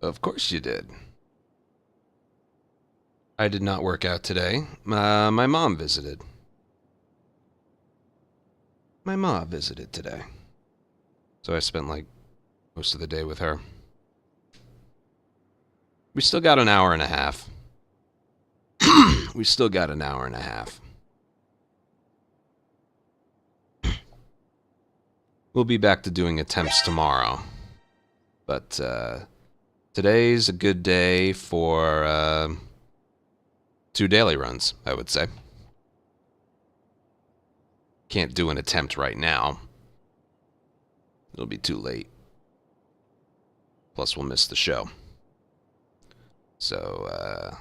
Of course you did. I did not work out today. My mom visited. My mom visited today. So I spent like most of the day with her. We still got an hour and a half. We still got an hour and a half. We'll be back to doing attempts tomorrow. But today's a good day for 2 daily runs, I would say. Can't do an attempt right now. It'll be too late. Plus, we'll miss the show. So,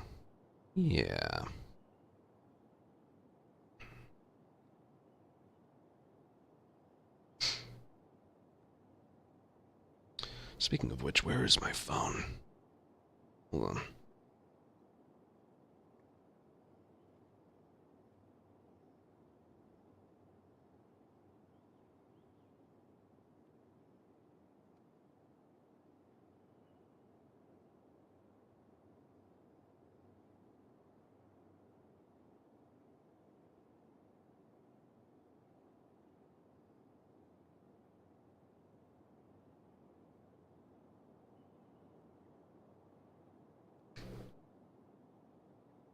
yeah. Speaking of which, where is my phone? Hold on.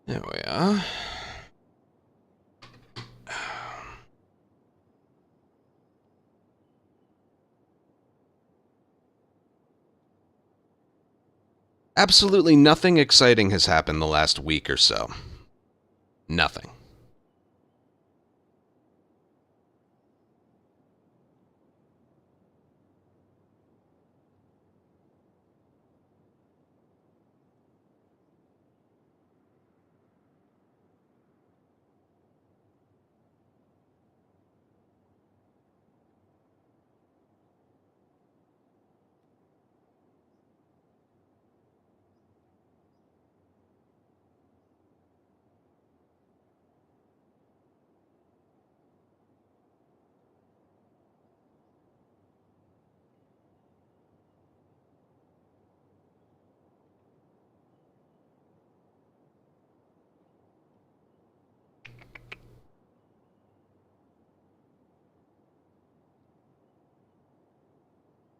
There we are. Absolutely nothing exciting has happened the last week or so. Nothing.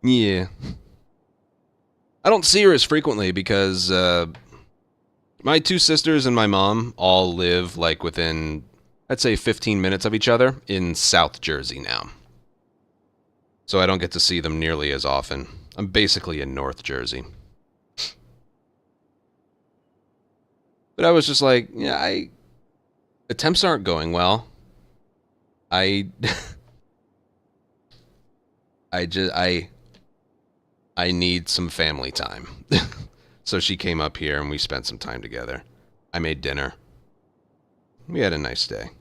Yeah. I don't see her as frequently because my two sisters and my mom all live like within, I'd say, 15 minutes of each other in South Jersey now. So I don't get to see them nearly as often. I'm basically in North Jersey. But I was just like, yeah, attempts aren't going well. I I need some family time. So she came up here and we spent some time together. I made dinner. We had a nice day.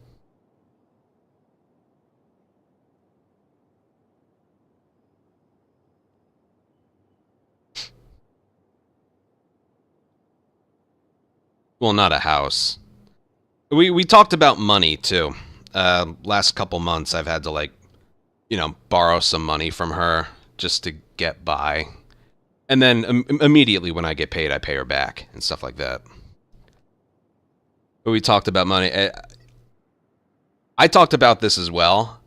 Well, not a house. We talked about money too. Last couple months I've had to borrow some money from her just to get by. And then immediately when I get paid, I pay her back and stuff like that. But we talked about money. I talked about this as well.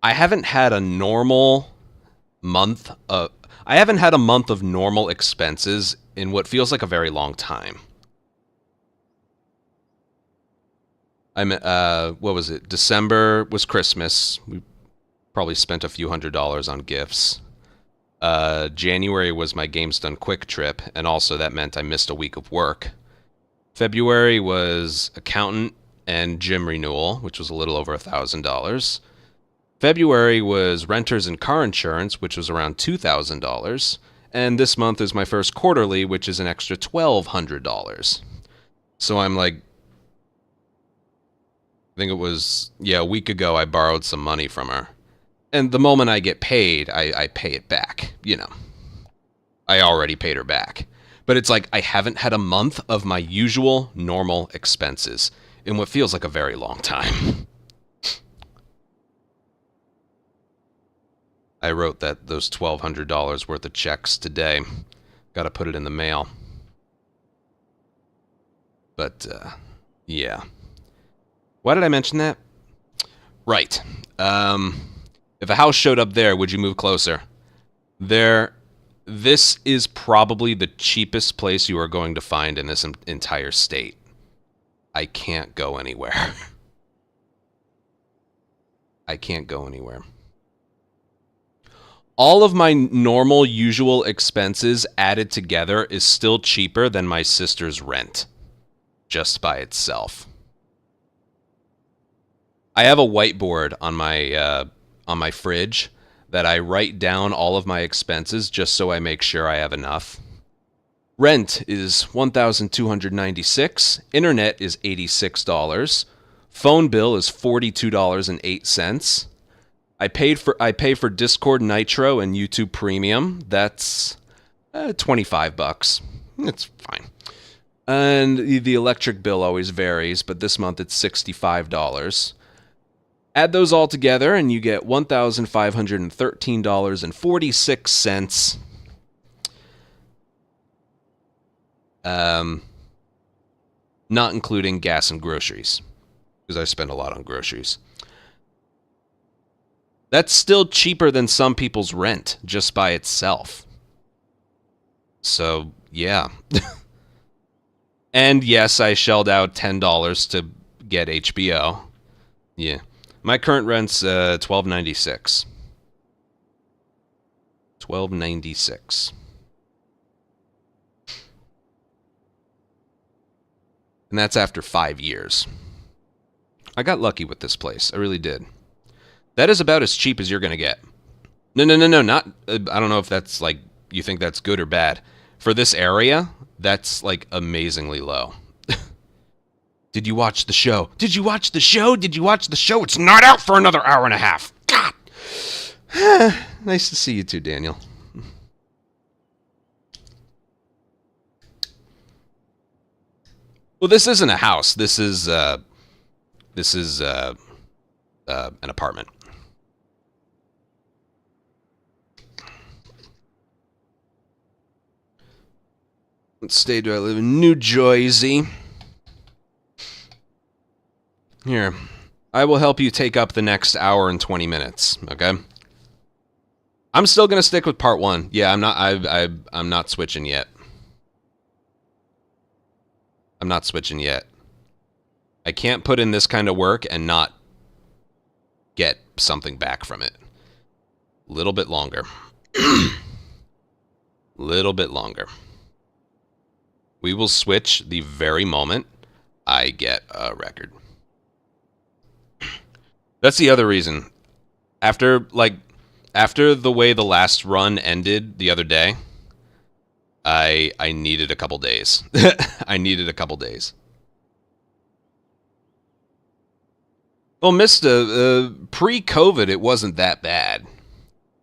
I haven't had a normal month of I haven't had a month of normal expenses in what feels like a very long time. What was it? December was Christmas. We probably spent a few $100s on gifts. January was my Games Done Quick trip, and also that meant I missed a week of work. February was accountant and gym renewal, which was a little over $1,000. February was renters and car insurance, which was around $2,000. And this month is my first quarterly, which is an extra $1,200. So I'm like, I think it was, a week ago I borrowed some money from her. And the moment I get paid, I pay it back, I already paid her back. But it's like I haven't had a month of my usual normal expenses in what feels like a very long time. I wrote those $1,200 worth of checks today. Gotta put it in the mail. But, yeah. Why did I mention that? Right. If a house showed up there, would you move closer? This is probably the cheapest place you are going to find in this entire state. I can't go anywhere. I can't go anywhere. All of my normal, usual expenses added together is still cheaper than my sister's rent, just by itself. I have a whiteboard on my fridge that I write down all of my expenses just so I make sure I have enough. Rent is $1,296. Internet is $86. Phone bill is $42.08. I pay for Discord Nitro and YouTube Premium. That's $25. It's fine. And the electric bill always varies, but this month it's $65. Add those all together and you get $1,513.46. Not including gas and groceries, because I spend a lot on groceries. That's still cheaper than some people's rent just by itself. So, yeah. And yes, I shelled out $10 to get HBO. Yeah. My current rent's $12.96. $12.96. And that's after 5 years. I got lucky with this place. I really did. That is about as cheap as you're going to get. No, not... I don't know if that's, like, you think that's good or bad. For this area, that's, like, amazingly low. Did you watch the show? Did you watch the show? Did you watch the show? It's not out for another hour and a half. God! Nice to see you too, Daniel. Well, this isn't a house. This is an apartment. What state do I live in? New Jersey. Here, I will help you take up the next hour and 20 minutes. Okay. I'm still gonna stick with part 1. Yeah, I'm not switching yet. I'm not switching yet. I can't put in this kind of work and not get something back from it. A little bit longer. Little bit longer. We will switch the very moment I get a record. That's the other reason. After the way the last run ended the other day, I needed a couple days. I needed a couple days. Well, Mista, pre-COVID, it wasn't that bad.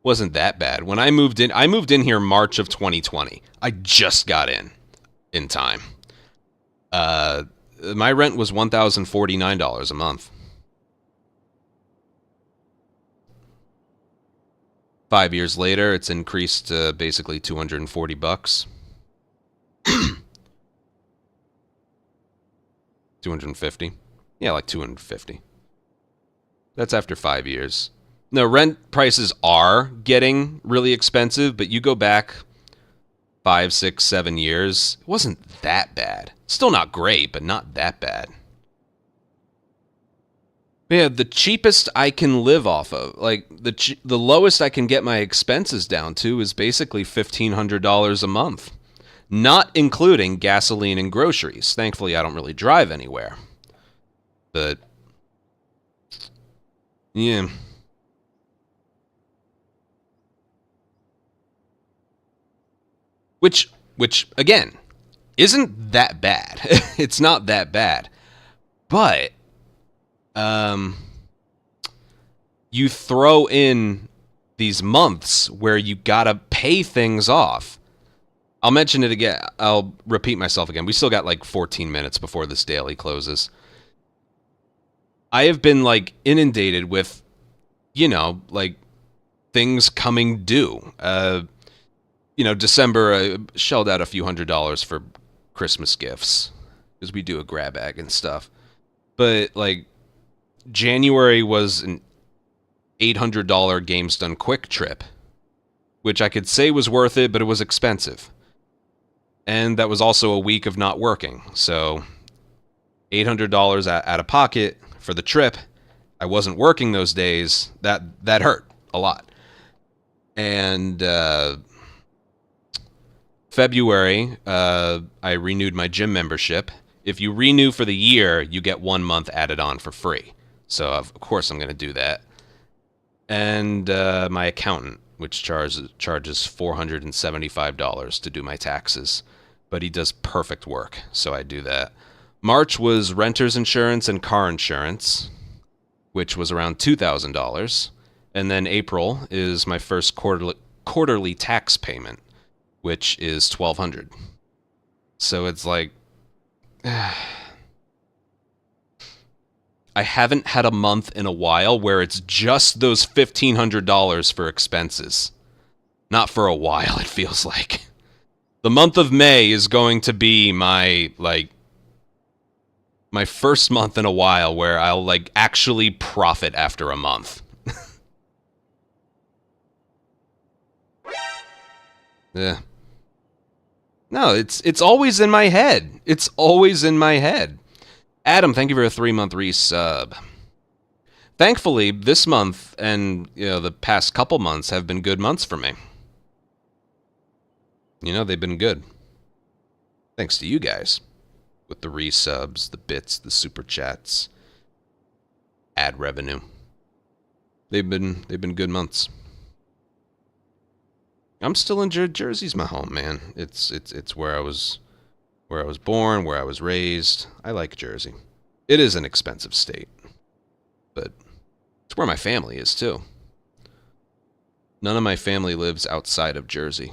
Wasn't that bad. When I moved in here March of 2020. I just got in time. My rent was $1,049 a month. 5 years later, it's increased to basically $240. 250. Yeah, like 250. That's after 5 years. No, rent prices are getting really expensive, but you go back 5, 6, 7 years, it wasn't that bad. Still not great, but not that bad. Yeah, the cheapest I can live off of, like the lowest I can get my expenses down to is basically $1,500 a month, not including gasoline and groceries. Thankfully, I don't really drive anywhere. But yeah. Which again, isn't that bad. It's not that bad. But you throw in these months where you gotta pay things off. I'll mention it again. I'll repeat myself again. We still got like 14 minutes before this daily closes. I have been like inundated with, like things coming due. December, I shelled out a few $100s for Christmas gifts because we do a grab bag and stuff. But like January was an $800 Games Done Quick trip, which I could say was worth it, but it was expensive. And that was also a week of not working. So $800 out of pocket for the trip. I wasn't working those days. That hurt a lot. And February, I renewed my gym membership. If you renew for the year, you get 1 month added on for free. So, of course, I'm going to do that. And my accountant, which charges $475 to do my taxes. But he does perfect work, so I do that. March was renter's insurance and car insurance, which was around $2,000. And then April is my first quarterly tax payment, which is $1,200. So it's like I haven't had a month in a while where it's just those $1,500 for expenses. Not for a while, it feels like. The month of May is going to be my first month in a while where I'll actually profit after a month. Yeah. No, it's always in my head. It's always in my head. Adam, thank you for a 3-month resub. Thankfully, this month and the past couple months have been good months for me. They've been good. Thanks to you guys. With the resubs, the bits, the super chats, ad revenue. They've been good months. I'm still in Jersey's my home, man. It's where I was born, where I was raised. I like Jersey. It is an expensive state, but it's where my family is too. None of my family lives outside of Jersey.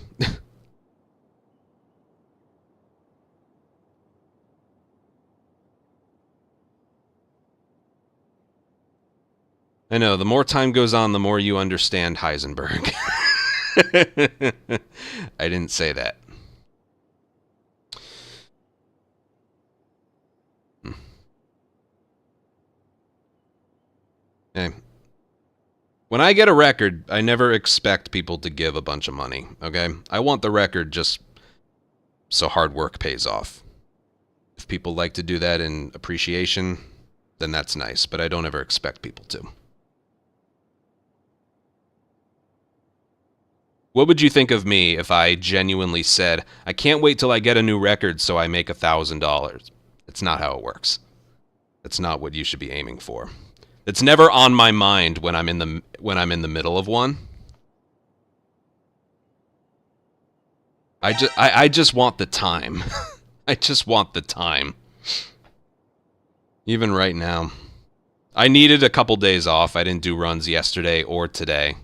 I know, the more time goes on, the more you understand Heisenberg. I didn't say that. Okay. When I get a record, I never expect people to give a bunch of money, okay? I want the record just so hard work pays off. If people like to do that in appreciation, then that's nice, but I don't ever expect people to. What would you think of me if I genuinely said, I can't wait till I get a new record so I make $1,000? It's not how it works. That's not what you should be aiming for. It's never on my mind when I'm in the middle of one. I just want the time. I just want the time. Even right now. I needed a couple days off. I didn't do runs yesterday or today.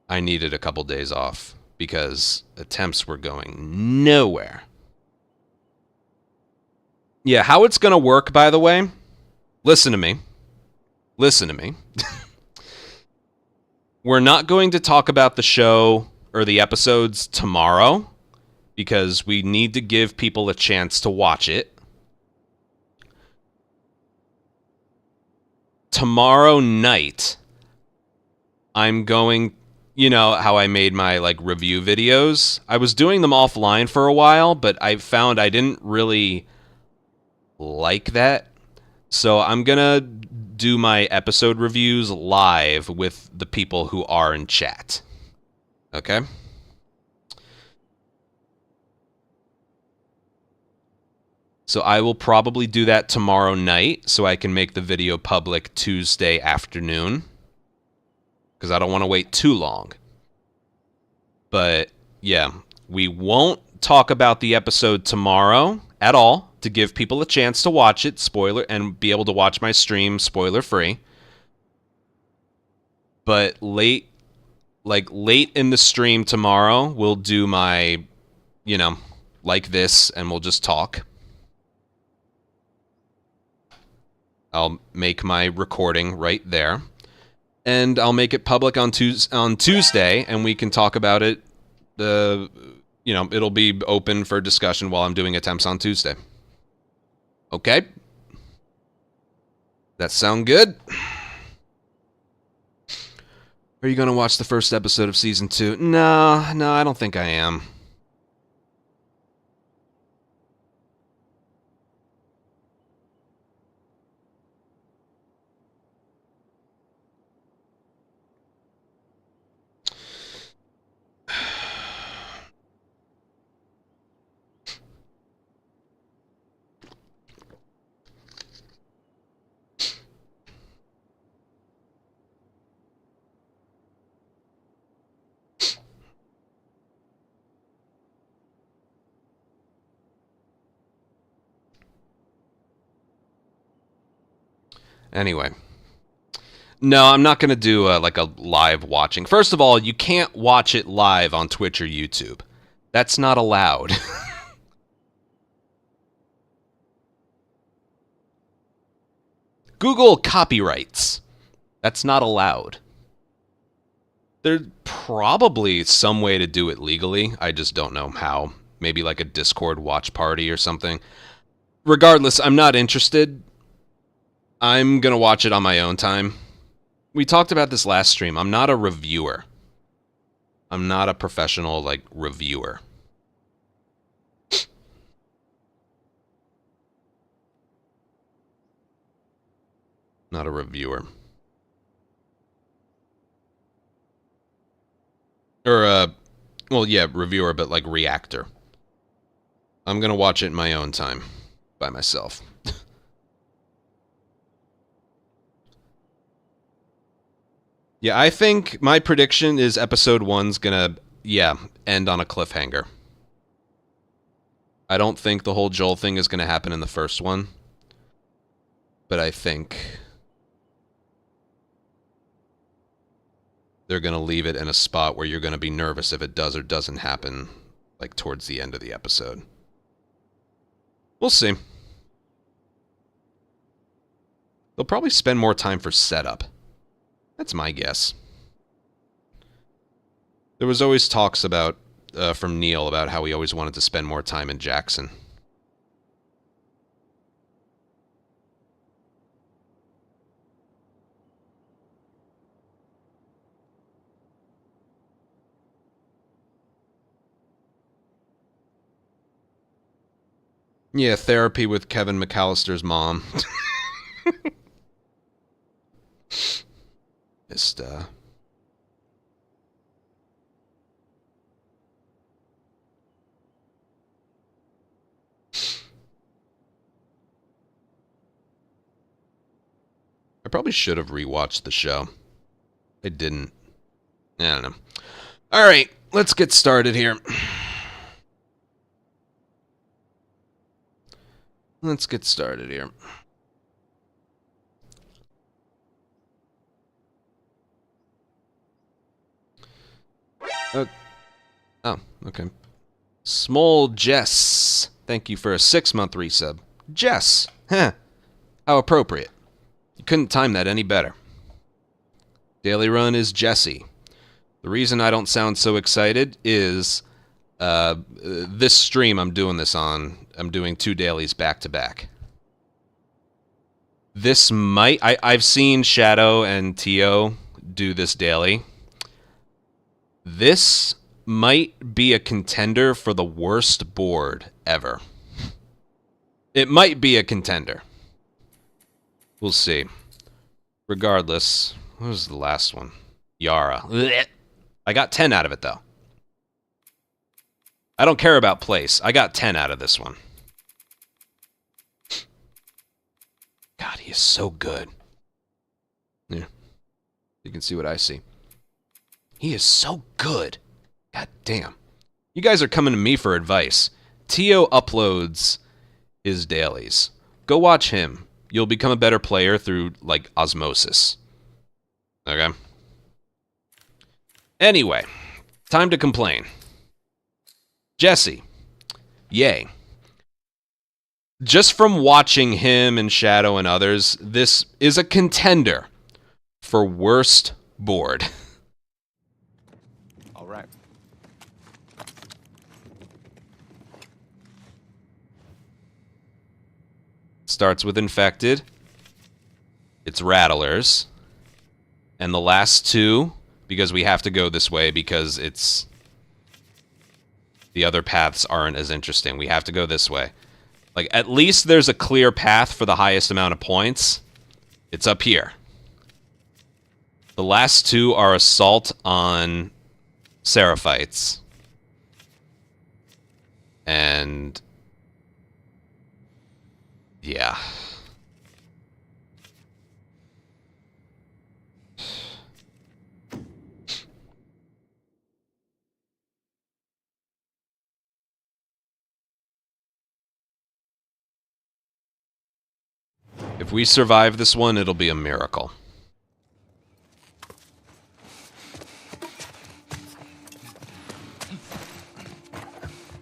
I needed a couple days off because attempts were going nowhere. Yeah, how it's going to work, by the way, listen to me. Listen to me. We're not going to talk about the show or the episodes tomorrow because we need to give people a chance to watch it. Tomorrow night, I'm going... You know how I made my review videos? I was doing them offline for a while, but I found I didn't really like that. So I'm gonna do my episode reviews live with the people who are in chat. Okay? So I will probably do that tomorrow night so I can make the video public Tuesday afternoon. Because I don't want to wait too long. But, yeah, we won't talk about the episode tomorrow at all to give people a chance to watch it, spoiler, and be able to watch my stream spoiler-free. But late in the stream tomorrow, we'll do my, like this, and we'll just talk. I'll make my recording right there. And I'll make it public on Tuesday, and we can talk about it it'll be open for discussion while I'm doing attempts on Tuesday. Okay? That sound good? Are you going to watch the first episode of Season 2? No, I don't think I am. Anyway. No, I'm not going to do like a live watching. First of all, you can't watch it live on Twitch or YouTube. That's not allowed. Google copyrights. That's not allowed. There's probably some way to do it legally. I just don't know how. Maybe like a Discord watch party or something. Regardless, I'm not interested. I'm going to watch it on my own time. We talked about this last stream. I'm not a reviewer. I'm not a professional, like, reviewer. Not a reviewer. Or, well, yeah, reviewer, but, like, reactor. I'm gonna watch it in my own time. By myself. Yeah, I think my prediction is episode 1's gonna, end on a cliffhanger. I don't think the whole Joel thing is gonna happen in the first one. But I think they're gonna leave it in a spot where you're gonna be nervous if it does or doesn't happen, like, towards the end of the episode. We'll see. They'll probably spend more time for setup. That's my guess. There was always talks about, from Neil, about how he always wanted to spend more time in Jackson. Yeah, therapy with Kevin McAllister's mom. Just, I probably should have rewatched the show. I didn't. I don't know. Alright, let's get started here. Let's get started here. Oh, okay. Small Jess. Thank you for a 6-month resub. Jess. Huh. How appropriate. You couldn't time that any better. Daily Run is Jesse. The reason I don't sound so excited is this stream I'm doing this on, I'm doing 2 dailies back to back. This might... I've seen Shadow and Tio do this daily. This might be a contender for the worst board ever. It might be a contender. We'll see. Regardless, what was the last one? Yara. I got 10 out of it, though. I don't care about place. I got 10 out of this one. God, he is so good. Yeah. You can see what I see. He is so good. God damn. You guys are coming to me for advice. Tio uploads his dailies. Go watch him. You'll become a better player through, like, osmosis. Okay? Anyway, time to complain. Jesse. Yay. Just from watching him and Shadow and others, this is a contender for worst board. All right. starts with infected. It's rattlers. And the last two, because we have to go this way because it's... the other paths aren't as interesting. We have to go this way. Like, at least there's a clear path for the highest amount of points. It's up here. The last two are assault on Seraphites. And... yeah. If we survive this one, it'll be a miracle.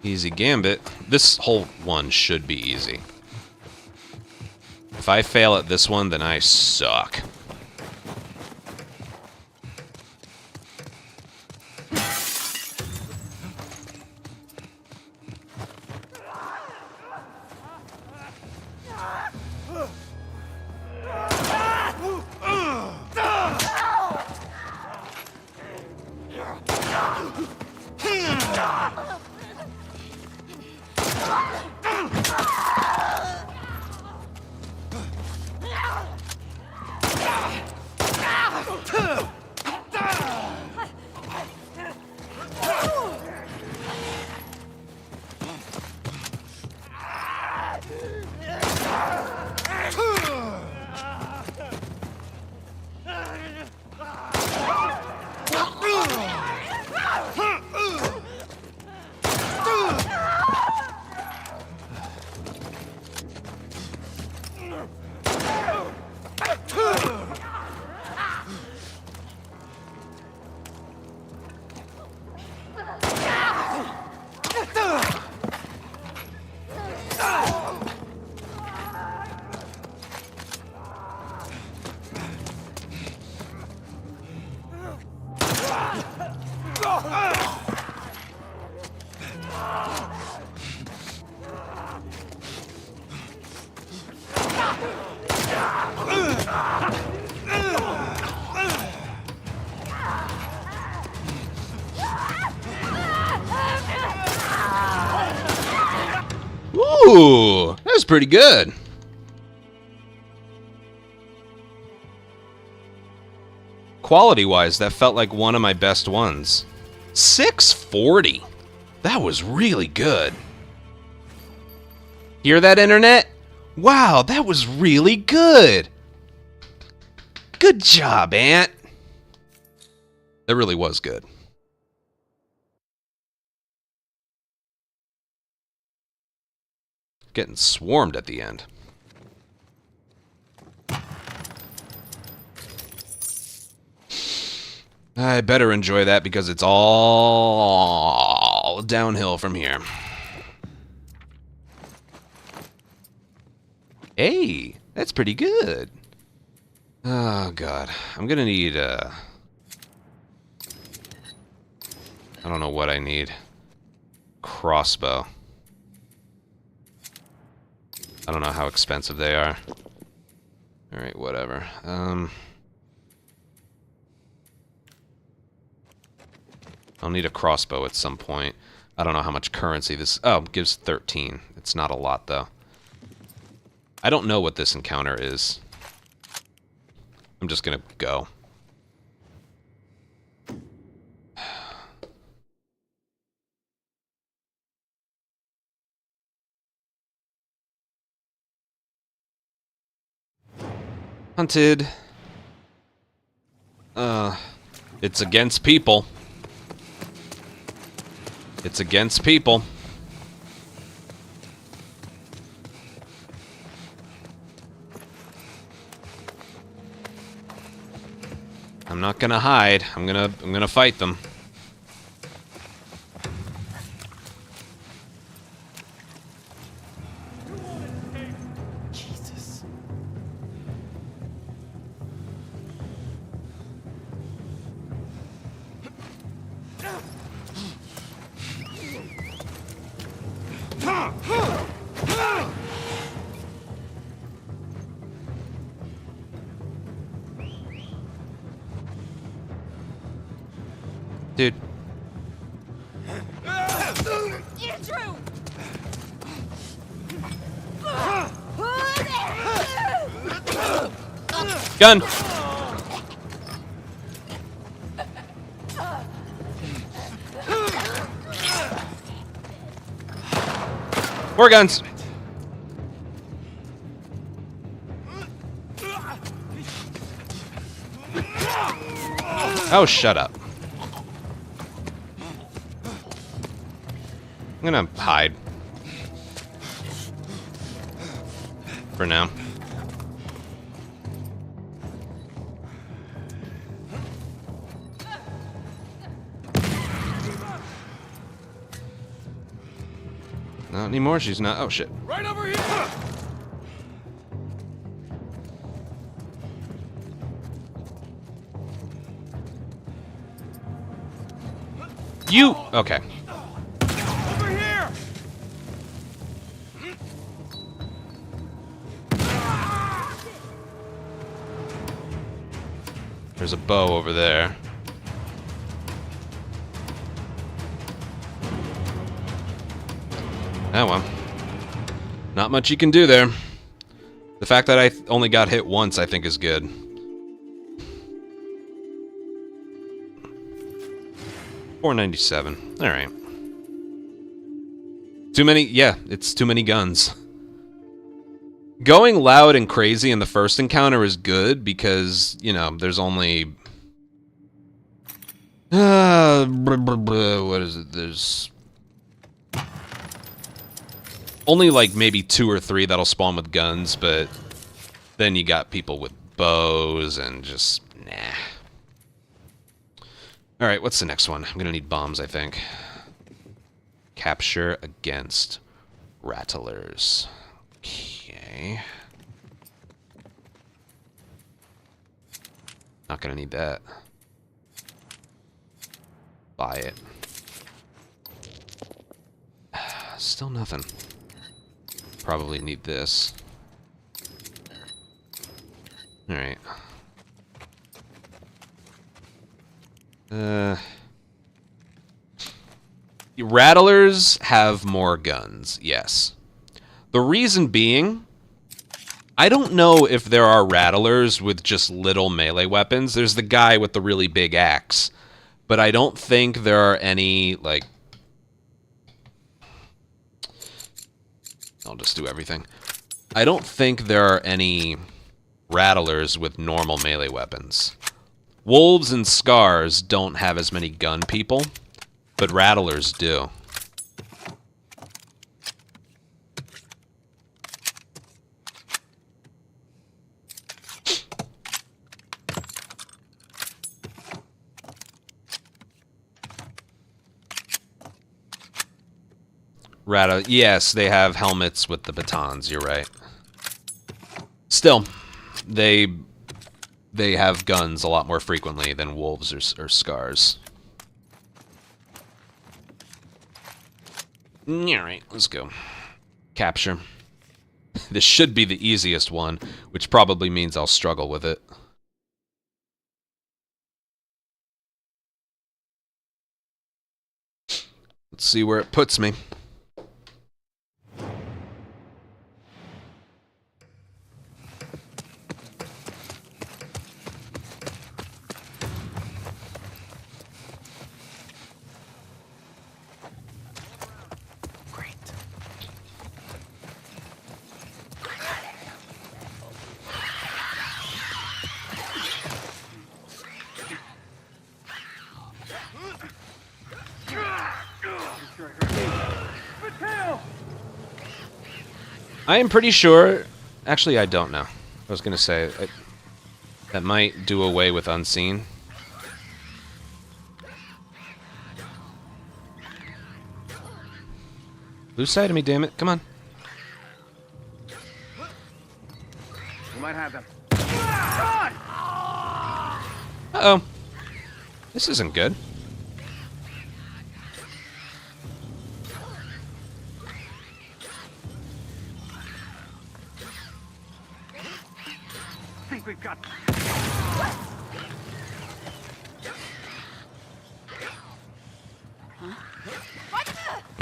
Easy gambit. This whole one should be easy. If I fail at this one, then I suck. Ooh, that was pretty good. Quality-wise, that felt like one of my best ones. 640. That was really good. Hear that, internet? Wow, that was really good. Good job, Ant. That really was good. Getting swarmed at the end. I better enjoy that because it's all downhill from here. Hey, that's pretty good. Oh, God. I'm gonna need, I don't know what I need. Crossbow. I don't know how expensive they are. Alright, whatever. I'll need a crossbow at some point. I don't know how much currency this... oh, it gives 13. It's not a lot, though. I don't know what this encounter is. I'm just gonna go. Hunted. It's against people. It's against people. I'm not gonna hide. I'm gonna fight them. Jesus. Dude. Andrew! Gun! More guns! Oh, shut up. I'm gonna hide. For now. Not anymore, she's not. Oh, shit. Right over here! You! Okay. Over here! There's a bow over there. Oh well. Not much you can do there. The fact that I only got hit once, I think, is good. $4.97. All right. Too many. Yeah, it's too many guns. Going loud and crazy in the first encounter is good because, you know, there's only... what is it? There's... only, like, maybe 2 or 3 that'll spawn with guns, but then you got people with bows and just... nah. Alright, what's the next one? I'm gonna need bombs, I think. Capture against rattlers. Okay. Not gonna need that. Buy it. Still nothing. Probably need this. Alright. Rattlers have more guns, yes. The reason being, I don't know if there are rattlers with just little melee weapons. There's the guy with the really big axe. But I don't think there are any, like... I'll just do everything. I don't think there are any rattlers with normal melee weapons. Wolves and Scars don't have as many gun people, but rattlers do. Yes, they have helmets with the batons, you're right. Still, they have guns a lot more frequently than wolves or Scars. Alright, let's go. Capture. This should be the easiest one, which probably means I'll struggle with it. Let's see where it puts me. I am pretty sure... Actually, I don't know. I was going to say, that might do away with unseen. Lose sight of me, damn it. Come on. We might have them. Uh-oh. This isn't good. I think we've got...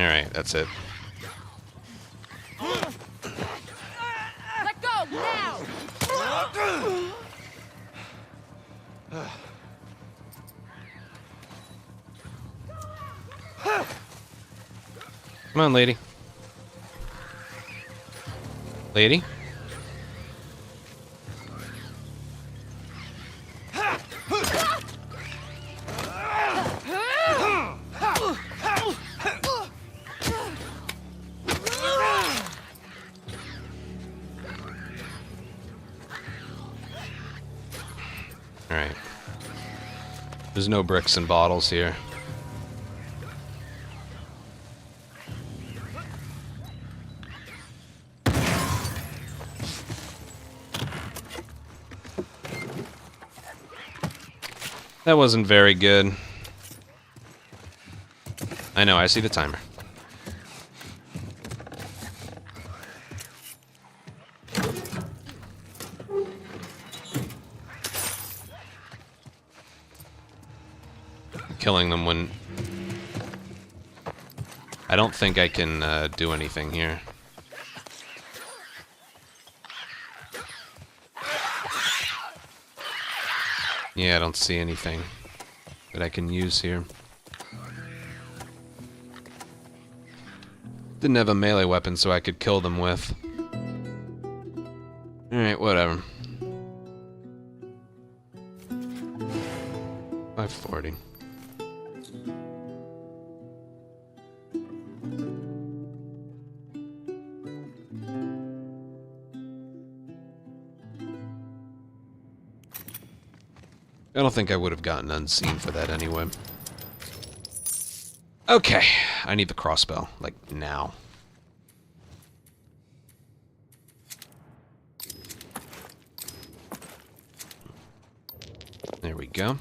Alright, that's it. Let go now! Come on, lady. Lady? Alright. There's no bricks and bottles here. That wasn't very good. I know, I see the timer. Killing them when... I don't think I can do anything here. Yeah, I don't see anything that I can use here. Didn't have a melee weapon so I could kill them with. Alright, whatever. 540. I don't think I would have gotten unseen for that anyway. Okay, I need the crossbow, like now. There we go.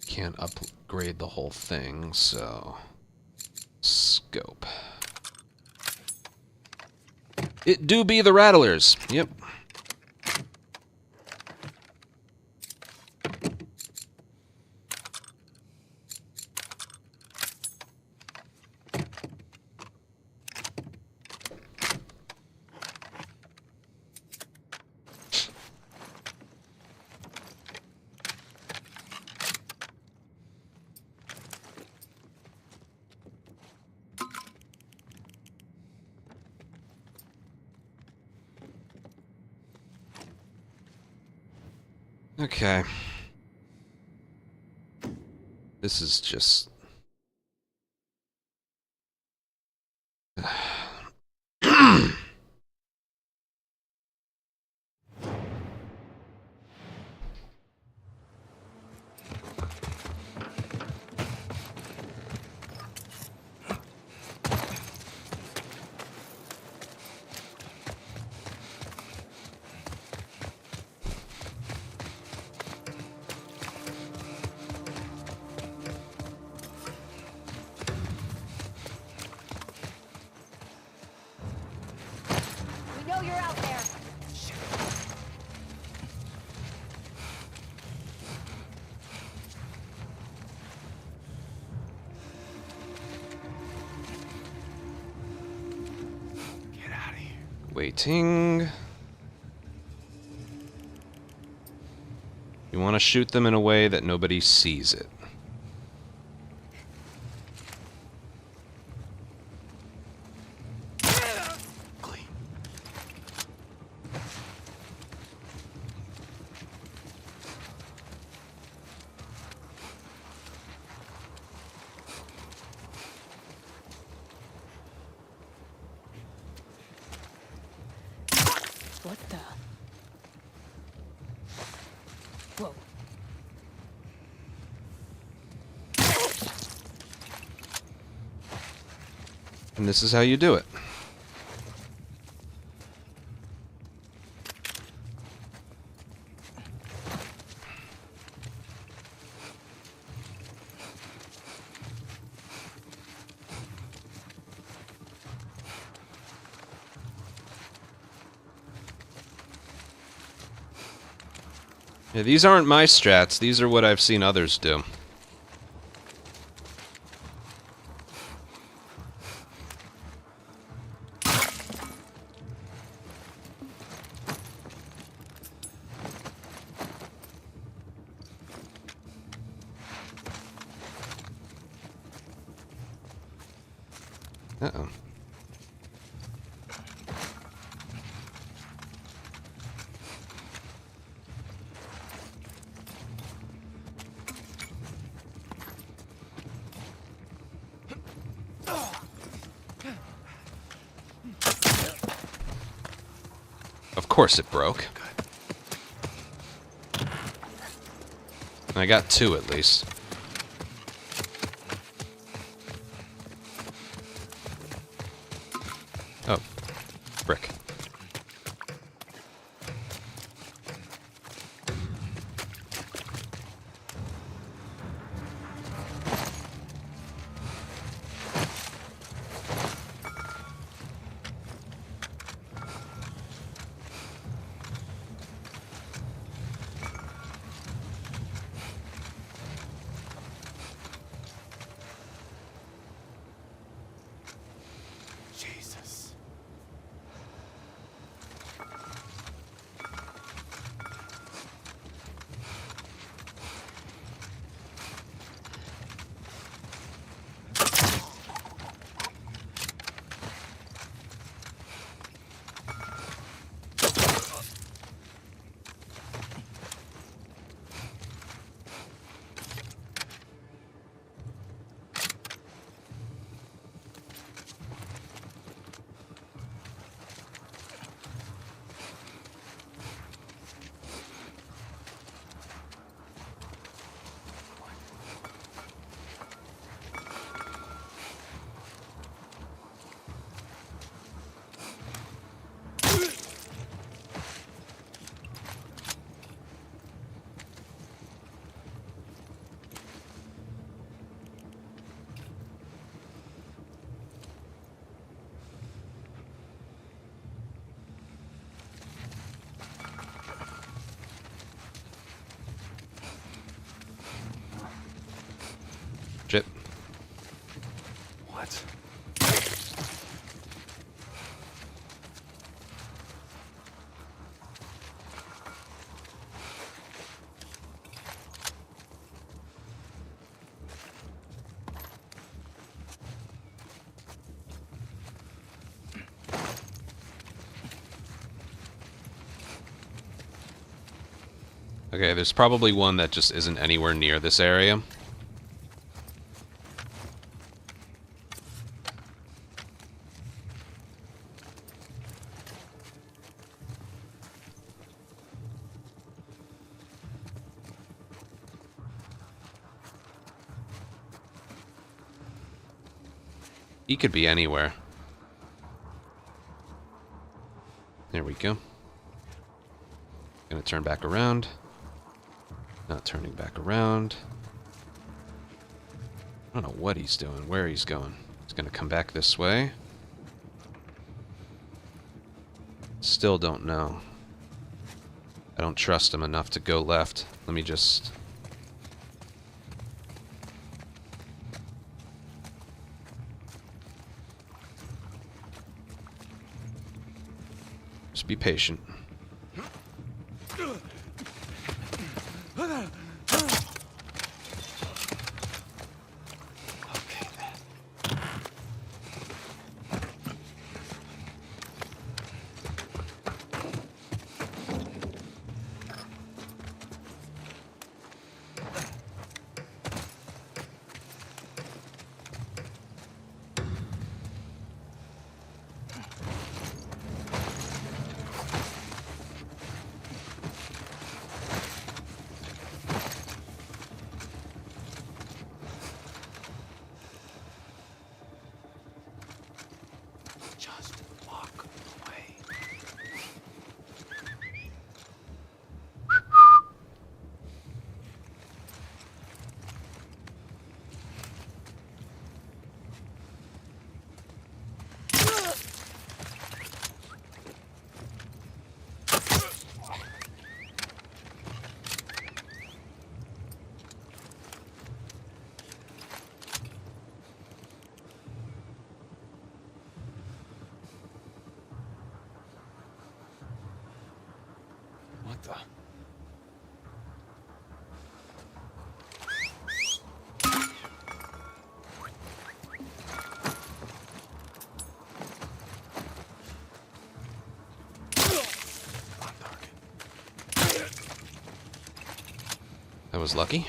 Can't upgrade the whole thing, so... Scope. It do be the Rattlers. Yep. Okay. This is just... We know you're out there. Get out of here. Waiting. You want to shoot them in a way that nobody sees it. Clean. What the? And this is how you do it. Yeah, these aren't my strats. These are what I've seen others do. Uh-oh. Of course it broke. I got 2 at least. Oh, brick. Jesus. Shit. What? Okay, there's probably one that just isn't anywhere near this area. He could be anywhere. There we go. Gonna turn back around. Not turning back around. I don't know what he's doing, where he's going. He's gonna come back this way. Still don't know. I don't trust him enough to go left. Let me just... Just be patient. What the? On target. That was lucky.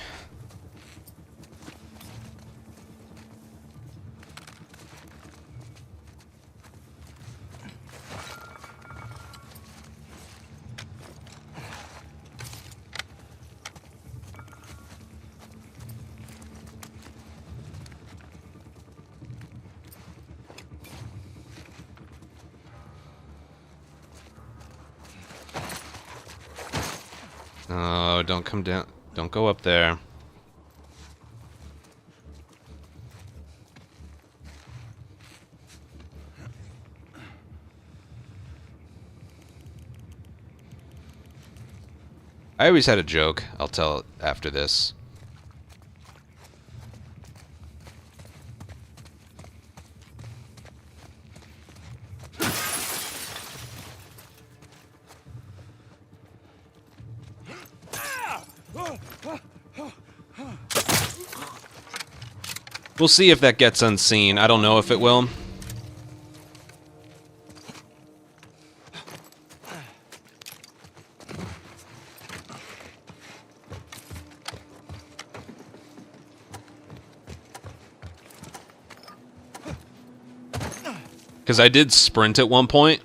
Oh, don't come down. Don't go up there. I always had a joke. I'll tell it after this. We'll see if that gets unseen. I don't know if it will. Because I did sprint at one point.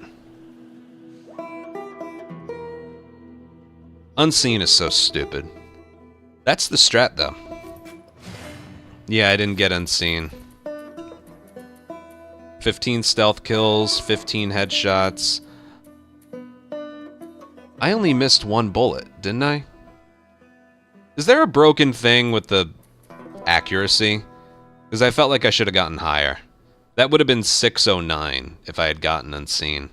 Unseen is so stupid. That's the strat, though. Yeah, I didn't get unseen. 15 stealth kills, 15 headshots. I only missed one bullet, didn't I? Is there a broken thing with the accuracy? Because I felt like I should have gotten higher. That would have been 609 if I had gotten unseen.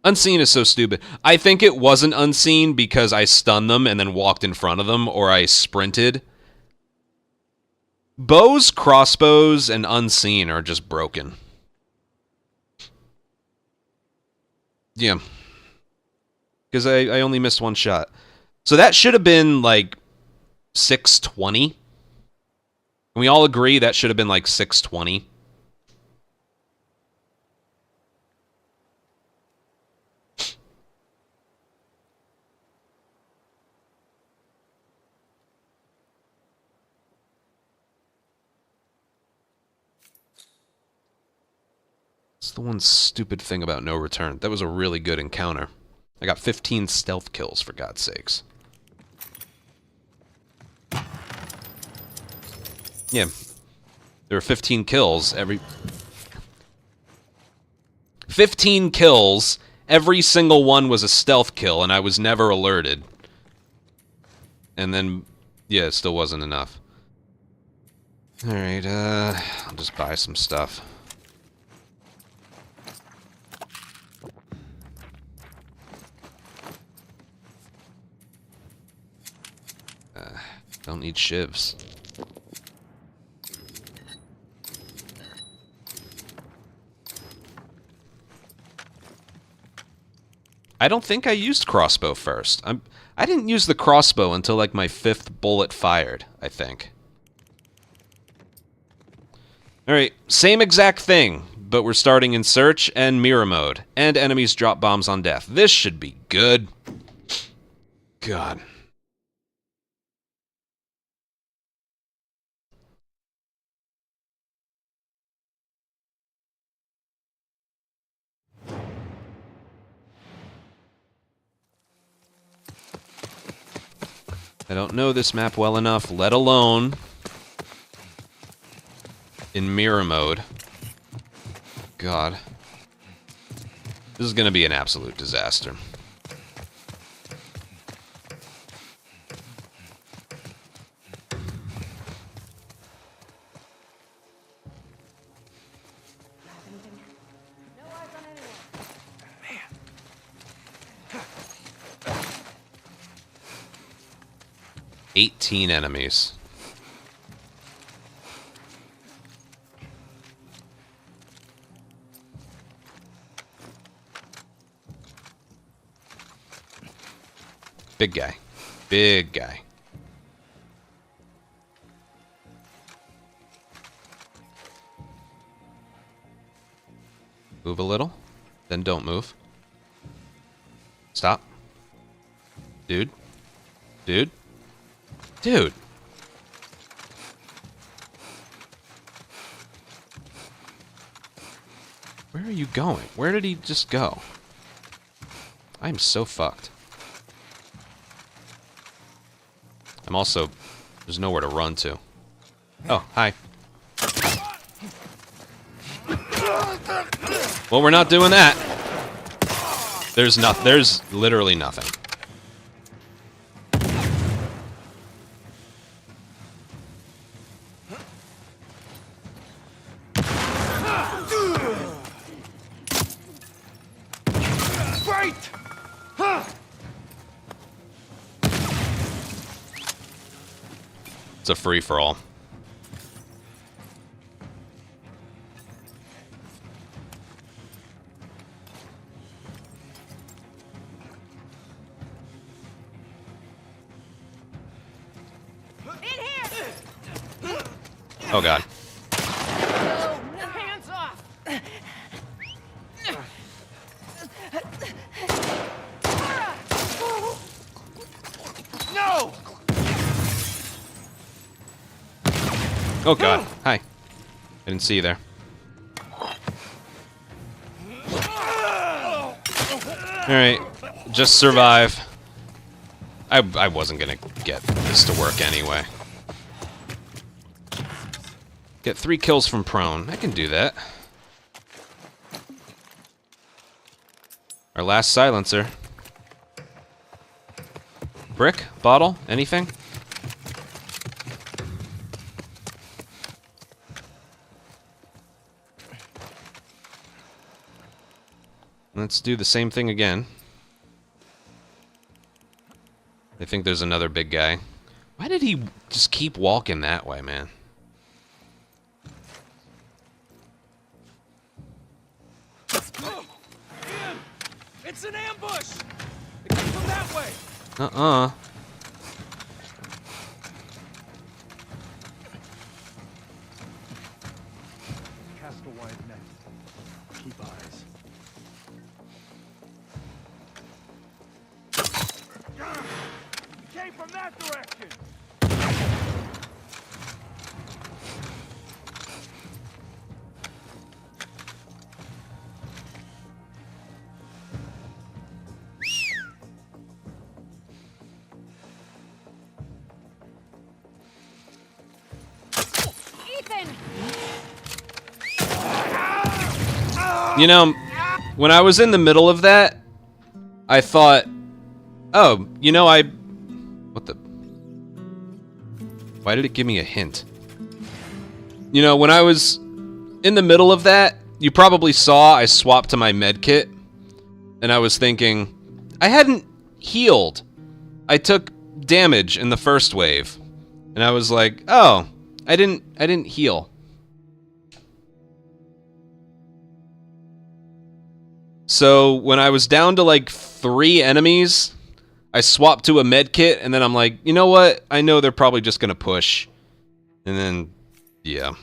Unseen is so stupid. I think it wasn't unseen because I stunned them and then walked in front of them, or I sprinted. Bows, crossbows, and unseen are just broken. Yeah. Because I only missed one shot. So that should have been, like, 620. Can we all agree that should have been, like, 620? That's the one stupid thing about no return. That was a really good encounter. I got 15 stealth kills, for God's sakes. Yeah. There were 15 kills every... 15 kills, every single one was a stealth kill, and I was never alerted. And then, yeah, it still wasn't enough. Alright, I'll just buy some stuff. Don't need shivs. I don't think I used crossbow first. I didn't use the crossbow until like my 5th bullet fired, I think. Alright, same exact thing, but we're starting in search and mirror mode. And enemies drop bombs on death. This should be good. God. I don't know this map well enough, let alone in mirror mode. God. This is gonna be an absolute disaster. No eyes on anyone. 18 enemies. Big guy. Big guy. Move a little. Then don't move. Stop. Dude. Dude. Dude. Where are you going? Where did he just go? I'm so fucked. I'm also... There's nowhere to run to. Oh, hi. Well, we're not doing that. There's literally nothing. It's a free-for-all. Oh god. Hands off! No! Oh god. Hi. I didn't see you there. Alright. Just survive. I wasn't gonna get this to work anyway. Get 3 kills from prone. I can do that. Our last silencer. Brick? Bottle? Anything? Let's do the same thing again. I think there's another big guy. Why did he just keep walking that way, man? It's an ambush! It comes from that way! Cast a wide net. Keep eyes. It came from that direction! You know, when I was in the middle of that, I thought, oh, you know, what the... Why did it give me a hint? You know, when I was in the middle of that, you probably saw I swapped to my med kit, and I was thinking, I hadn't healed. I took damage in the first wave, and I was like, oh, I didn't heal. So when I was down to like 3 enemies, I swapped to a med kit, and then I'm like, you know what? I know they're probably just gonna push. And then, yeah.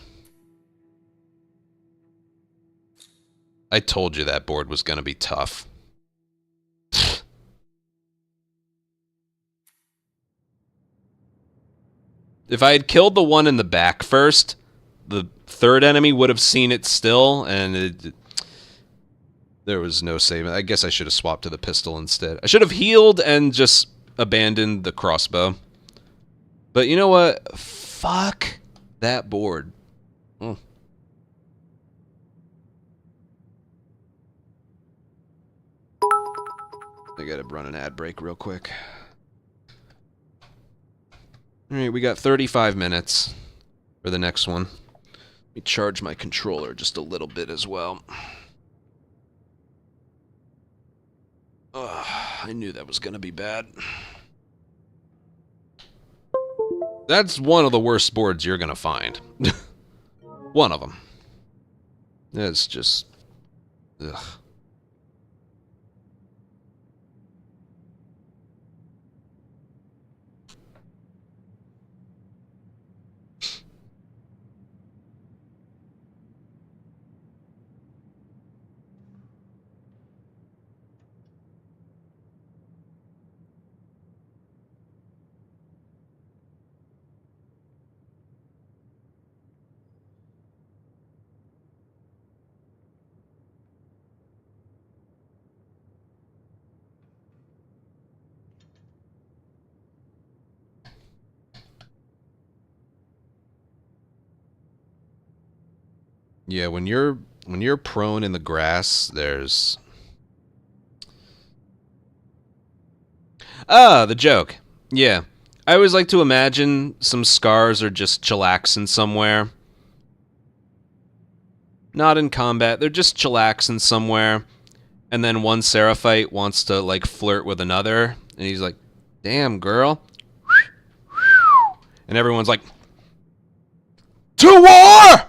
I told you that board was gonna be tough. If I had killed the one in the back first, the third enemy would have seen it still, and there was no saving. I guess I should have swapped to the pistol instead. I should have healed and just abandoned the crossbow. But you know what? Fuck that board. I gotta run an ad break real quick. Alright, we got 35 minutes for the next one. Let me charge my controller just a little bit as well. I knew that was gonna be bad. That's one of the worst boards you're gonna find. One of them. It's just... ugh. Yeah, when you're prone in the grass, there's the joke. Yeah. I always like to imagine some scars are just chillaxing somewhere. Not in combat, they're just chillaxing somewhere. And then one Seraphite wants to, like, flirt with another. And he's like, damn, girl. And everyone's like, to war!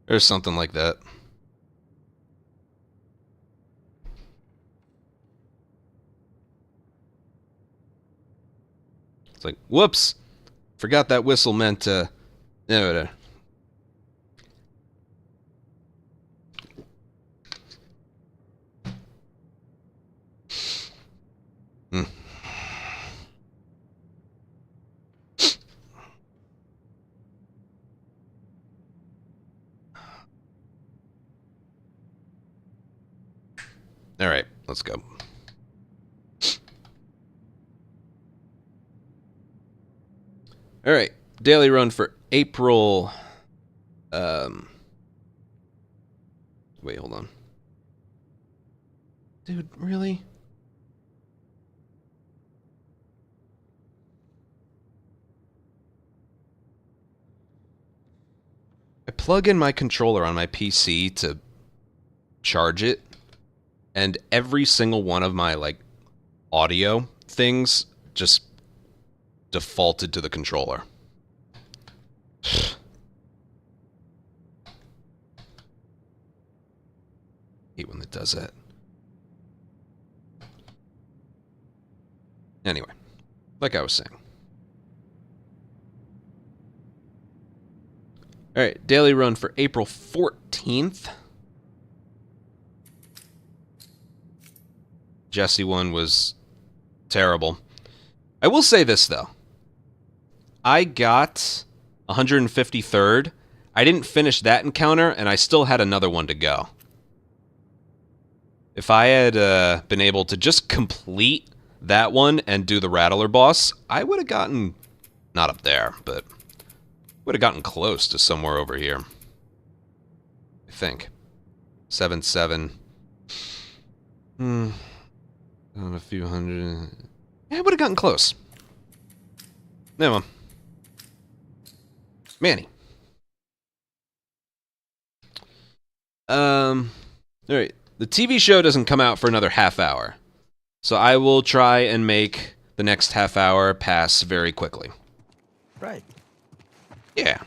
Or something like that. It's like, whoops. Forgot that whistle meant to... No, no. All right, let's go. All right, daily run for April. Wait, hold on. Dude, really? I plug in my controller on my PC to charge it, and every single one of my, like, audio things just defaulted to the controller. Hate when it does that. Anyway, like I was saying. Alright, daily run for April 14th. Jesse one was terrible. I will say this, though. I got 153rd. I didn't finish that encounter, and I still had another one to go. If I had been able to just complete that one and do the Rattler boss, I would have gotten, not up there, but would have gotten close to somewhere over here. I think. 7-7. A few hundred. Yeah, I would have gotten close. No, Manny. Alright. The TV show doesn't come out for another half hour. So I will try and make the next half hour pass very quickly. Right. Yeah.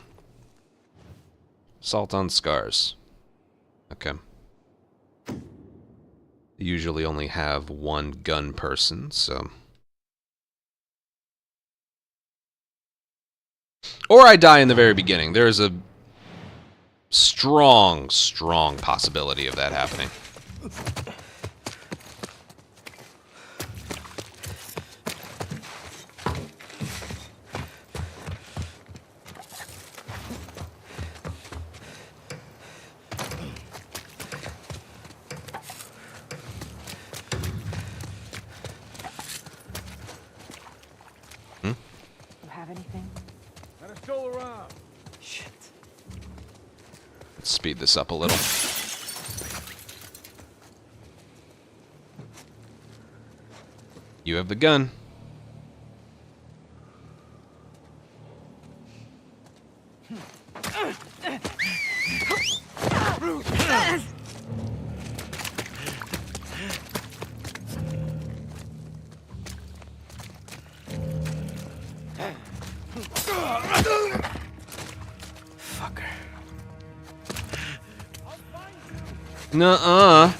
Salt on scars. Okay. Usually only have one gun person, so... Or I die in the very beginning. There is a strong, strong possibility of that happening. Let's speed this up a little. You have the gun. Nuh-uh.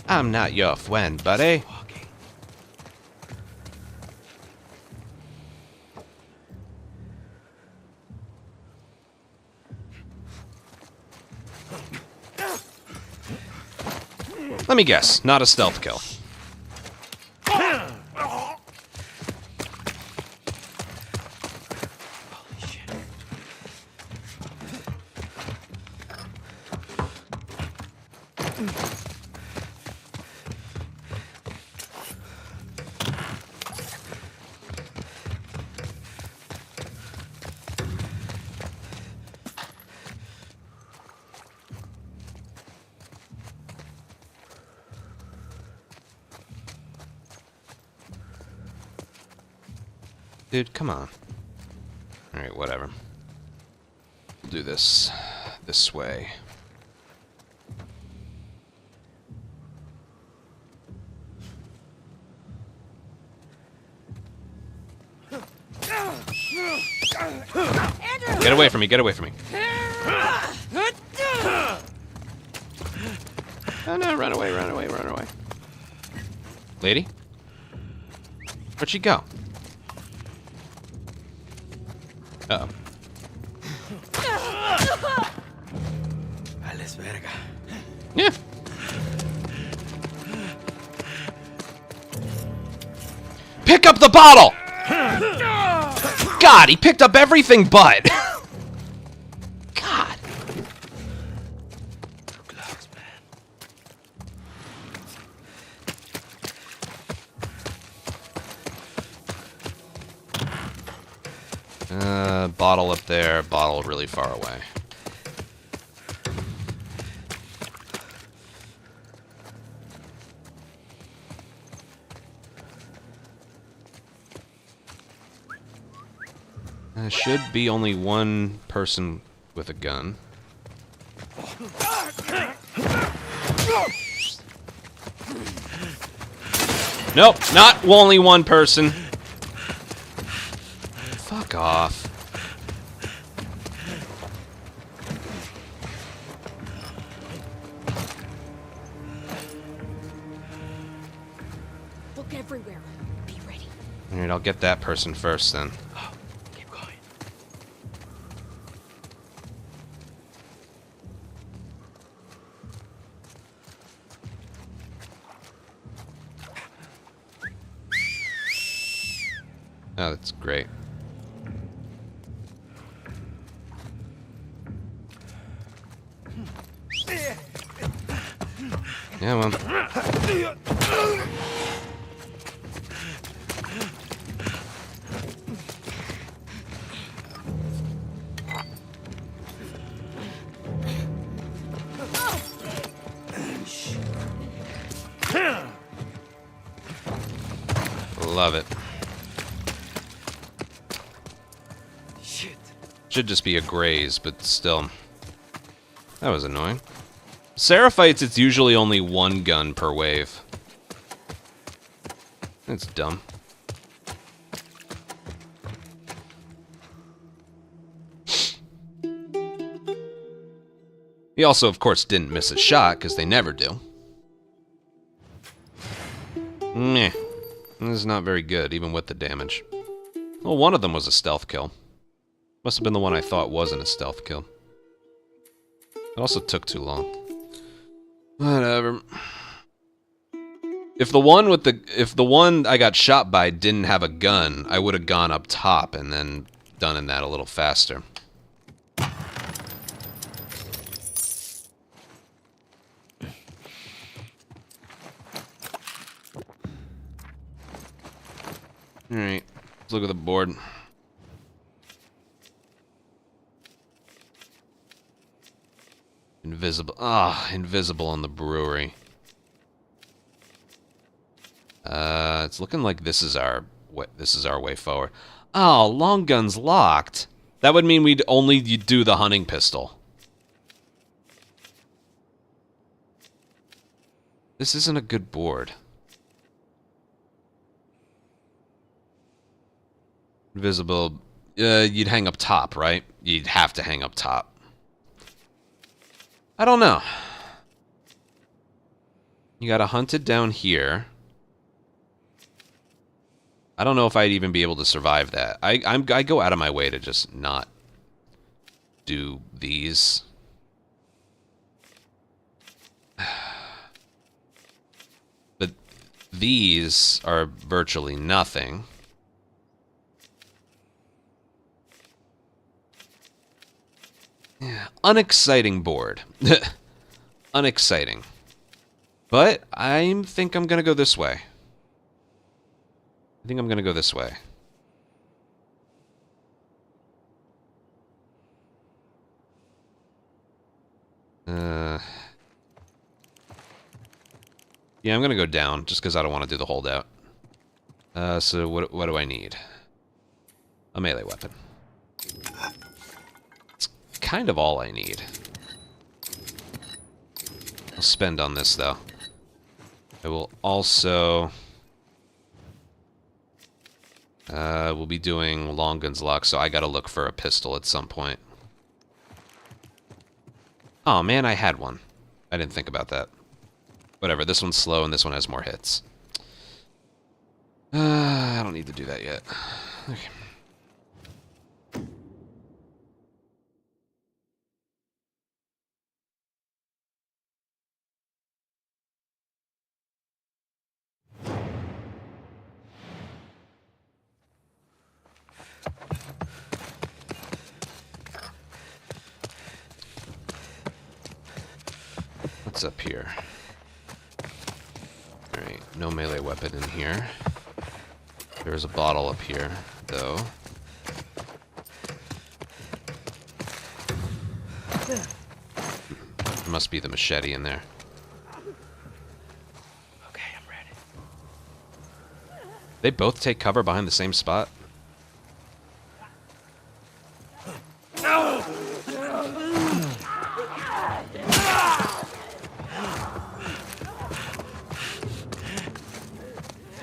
I'm not your friend, buddy. Let me guess, not a stealth kill. Dude, come on. Alright, whatever. We'll do this way. Andrew! Get away from me, get away from me. Oh no, run away, run away, run away. Lady? Where'd she go? Uh-oh. Vales verga. Yeah. Pick up the bottle! God, he picked up everything but. God. Close, man. Bottle up there, bottle really far away. There should be only one person with a gun. Nope, not only one person. Fuck off. Look everywhere. Be ready. Alright, I'll get that person first then. Keep going. Oh, that's great. Yeah, well. Love it. Shit. Should just be a graze, but still. That was annoying. Seraphites, it's usually only one gun per wave. That's dumb. He also, of course, didn't miss a shot, because they never do. Meh. This is not very good, even with the damage. Well, one of them was a stealth kill. Must have been the one I thought wasn't a stealth kill. It also took too long. Whatever. If the one I got shot by didn't have a gun, I would have gone up top and then done in that a little faster. Alright, let's look at the board. Invisible. Ah, invisible on the brewery. It's looking like this is our way forward. Oh, long gun's locked. That would mean we'd only do the hunting pistol. This isn't a good board. Invisible. You'd hang up top, right? You'd have to hang up top. I don't know. You gotta hunt it down here. I don't know if I'd even be able to survive that. I go out of my way to just not do these. But these are virtually nothing. Yeah, unexciting board. Unexciting. But I think I'm going to go this way. I think I'm going to go this way. Yeah, I'm going to go down, just because I don't want to do the holdout. So what do I need? A melee weapon. It's kind of all I need. I'll spend on this, though. I will also... we'll be doing long guns lock, so I gotta look for a pistol at some point. Oh man, I had one. I didn't think about that. Whatever, this one's slow and this one has more hits. I don't need to do that yet. Okay. What's up here? Alright, no melee weapon in here. There's a bottle up here, though. There must be the machete in there. Okay, I'm ready. They both take cover behind the same spot?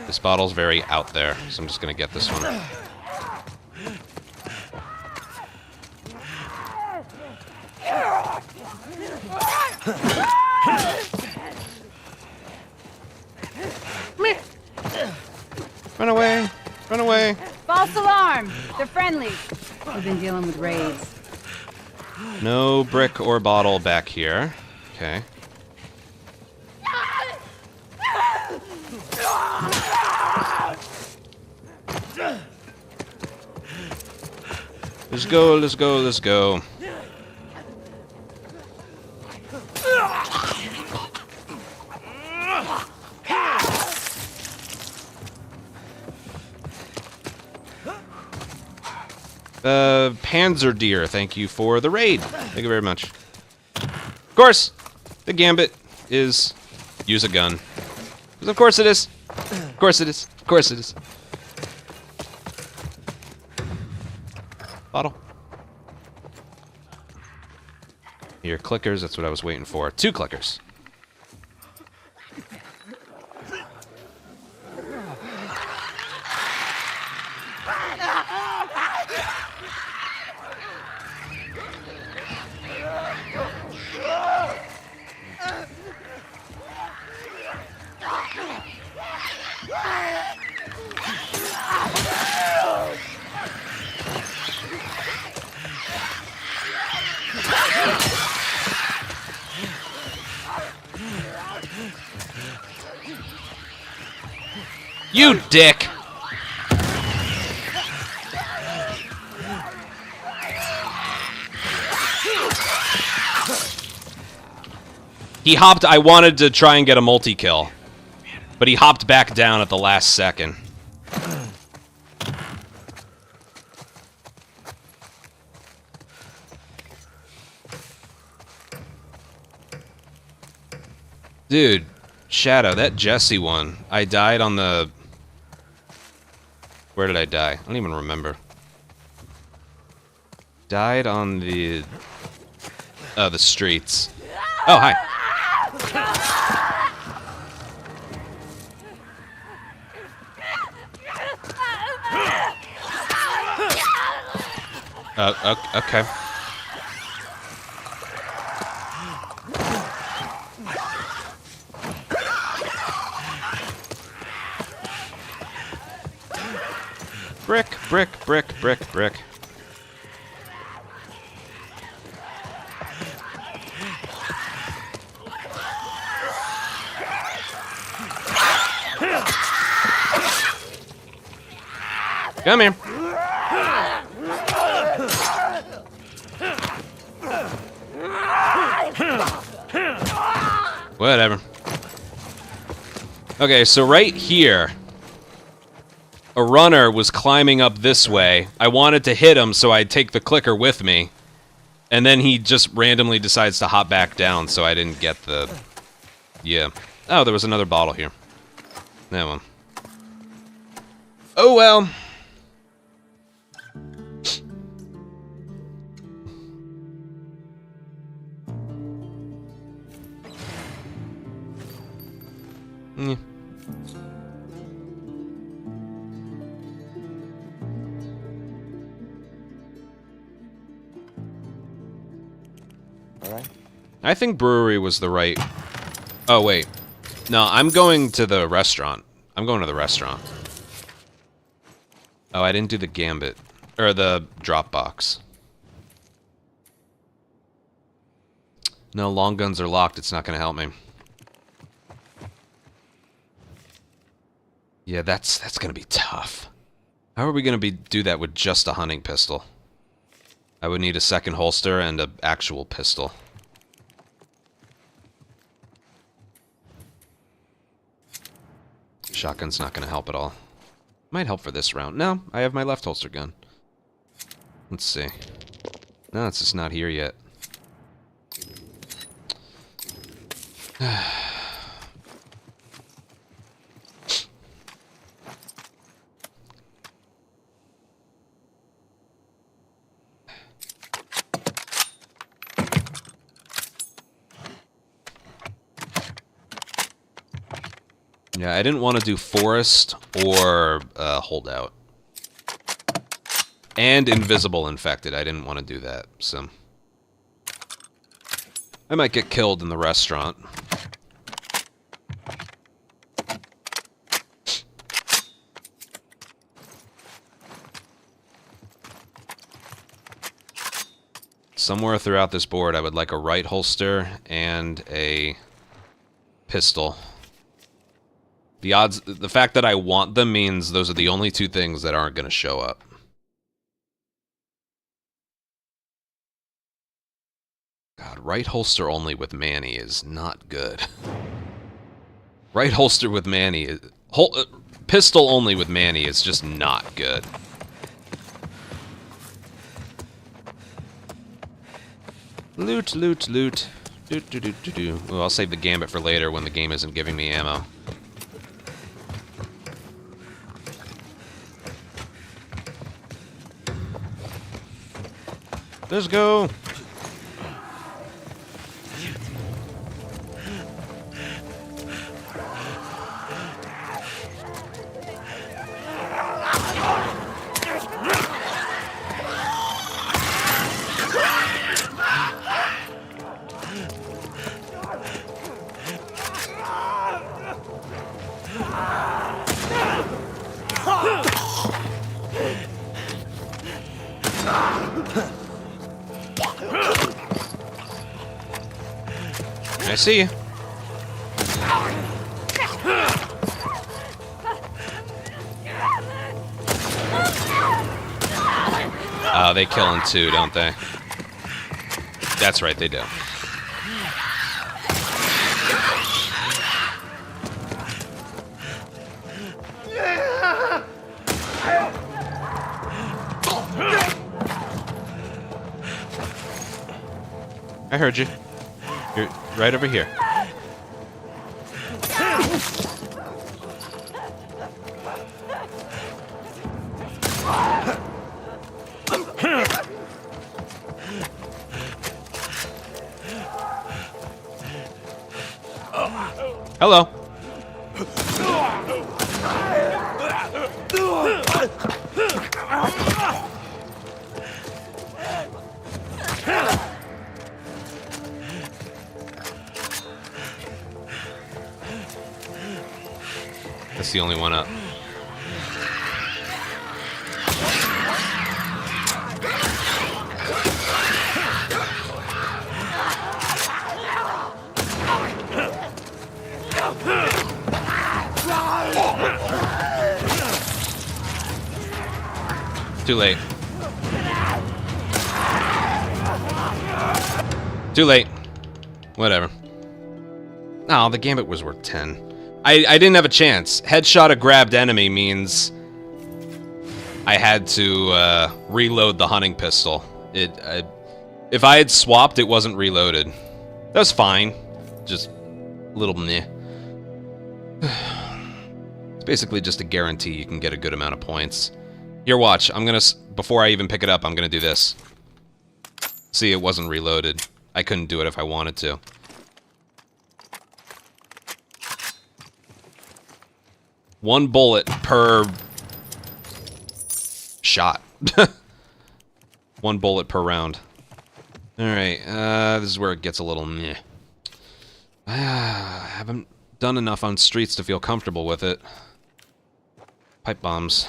This bottle's very out there, so I'm just gonna get this one. Run away! Run away! False alarm! They're friendly. We've been dealing with raids. No brick or bottle back here. Okay. Let's go, let's go, let's go. Panzer Deer, thank you for the raid. Thank you very much. Of course, the gambit is use a gun. Because of course it is. Of course it is. Of course it is. Bottle. Here, clickers, that's what I was waiting for. 2 clickers. You dick! He hopped. I wanted to try and get a multi-kill, but he hopped back down at the last second. Dude, Shadow, that Jesse one. I died on the... Where did I die? I don't even remember. Died on the streets. Oh, hi. Okay. Brick, brick, brick, brick, brick. Come here. Whatever. Okay, so right here, a runner was climbing up this way. I wanted to hit him, so I'd take the clicker with me. And then he just randomly decides to hop back down, so I didn't get the... Yeah. Oh, there was another bottle here. That one. Oh, well. Yeah. Alright. I think brewery was the right... Oh, wait. No, I'm going to the restaurant. I'm going to the restaurant. Oh, I didn't do the gambit. Or the drop box. No, long guns are locked. It's not going to help me. Yeah, that's going to be tough. How are we going to do that with just a hunting pistol? I would need a second holster and an actual pistol. Shotgun's not going to help at all. Might help for this round. No, I have my left holster gun. Let's see. No, it's just not here yet. Yeah, I didn't want to do forest or holdout. And invisible infected. I didn't want to do that, so... I might get killed in the restaurant. Somewhere throughout this board, I would like a right holster and a pistol. The odds, the fact that I want them means those are the only two things that aren't going to show up. God, right holster only with Manny is not good. Right holster with Manny is... pistol only with Manny is just not good. Loot, loot, loot. Doot, doot, doot, doot, doot. Well, I'll save the gambit for later when the game isn't giving me ammo. Let's go! I see you. They kill in two, don't they? That's right, they do. I heard you. You're right over here. Hello. That's the only one up. Too late. Too late. Whatever. Oh, the gambit was worth 10. I didn't have a chance. Headshot a grabbed enemy means I had to reload the hunting pistol. If I had swapped, it wasn't reloaded. That was fine. Just a little meh. It's basically just a guarantee you can get a good amount of points. Here, watch. I'm gonna, before I even pick it up, I'm gonna do this. See, it wasn't reloaded. I couldn't do it if I wanted to. One bullet per shot. One bullet per round. Alright, this is where it gets a little meh. Haven't done enough on streets to feel comfortable with it. Pipe bombs.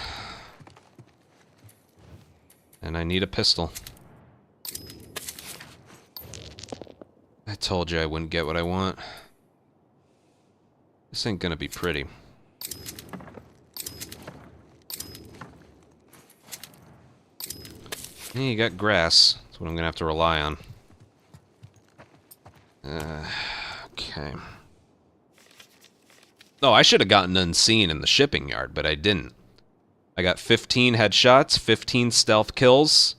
And I need a pistol. I told you I wouldn't get what I want. This ain't gonna be pretty. Hey, you got grass. That's what I'm gonna have to rely on. Okay. Oh, I should have gotten unseen in the shipping yard, but I didn't. I got 15 headshots, 15 stealth kills.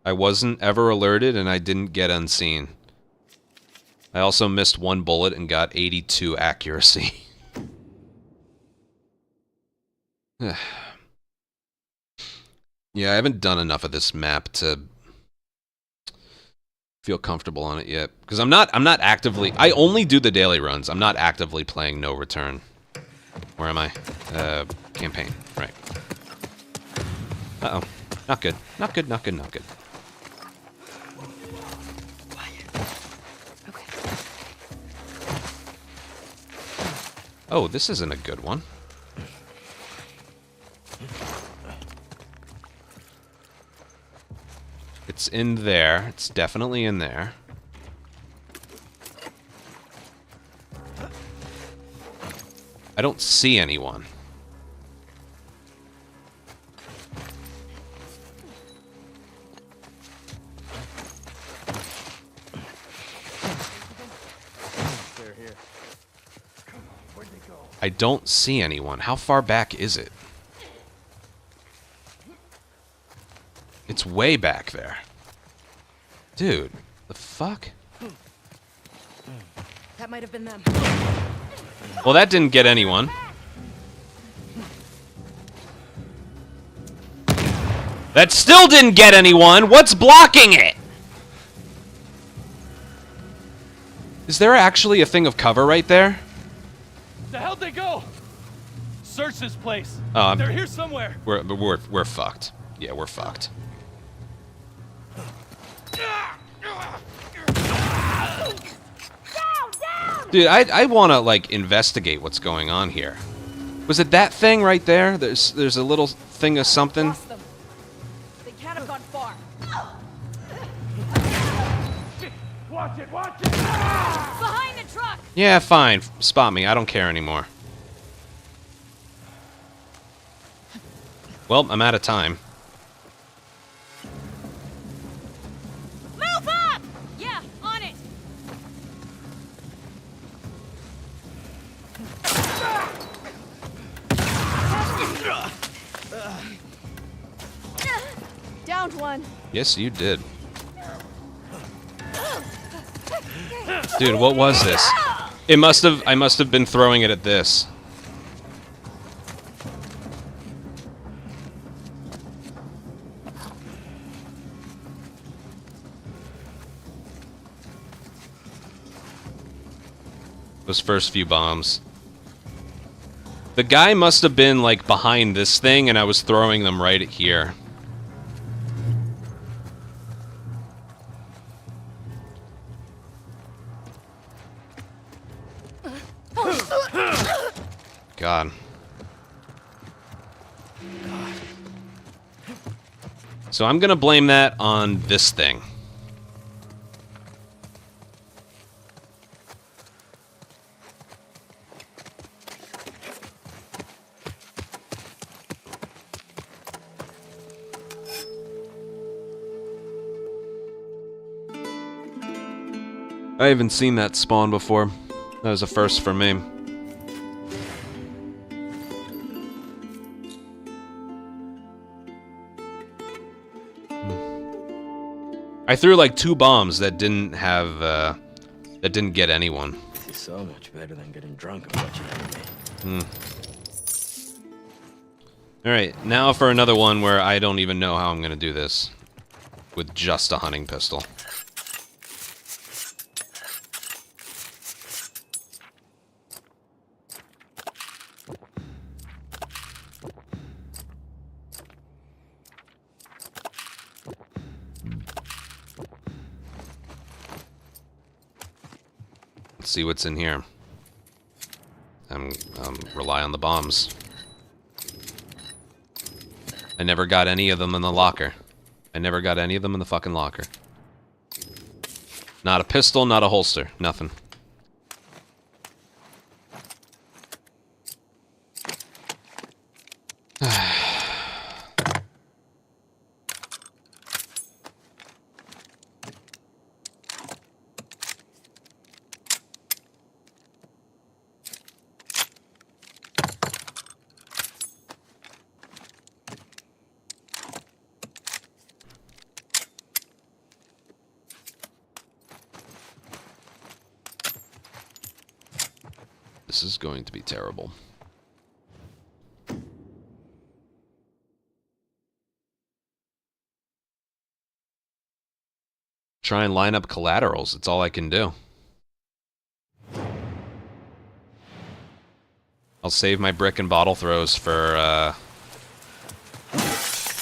I wasn't ever alerted, and I didn't get unseen. I also missed one bullet and got 82 accuracy. Yeah, I haven't done enough of this map to feel comfortable on it yet. Because I'm not actively... I only do the daily runs. I'm not actively playing No Return. Where am I? Campaign. Right. Uh-oh. Not good. Not good, not good, not good. Oh, this isn't a good one. It's in there. It's definitely in there. I don't see anyone. They're here. Where'd they go? I don't see anyone. How far back is it? It's way back there. Dude, the fuck? That might have been them. Well, that didn't get anyone. That still didn't get anyone! What's blocking it? Is there actually a thing of cover right there? The hell'd they go? Search this place. Oh, They're here somewhere. We're fucked. Yeah, we're fucked. Dude, I want to like investigate what's going on here. Was it that thing right there? There's a little thing of something. Lost them. They can't have gone far. Watch it, watch it! Behind the truck. Yeah, fine. Spot me. I don't care anymore. Well, I'm out of time. Move up! Yeah, on it. Downed one. Yes, you did. Dude, what was this? I must have been throwing it at this. Those first few bombs. The guy must have been like behind this thing and I was throwing them right at here. God. So I'm gonna blame that on this thing. I haven't seen that spawn before. That was a first for me. I threw like 2 bombs that didn't have, that didn't get anyone. This is so much better than getting drunk and watching anime. Alright, now for another one where I don't even know how I'm gonna do this. With just a hunting pistol. Let's see what's in here. I'm rely on the bombs. I never got any of them in the locker. I never got any of them in the fucking locker. Not a pistol, not a holster, nothing. This is going to be terrible. Try and line up collaterals. It's all I can do. I'll save my brick and bottle throws for,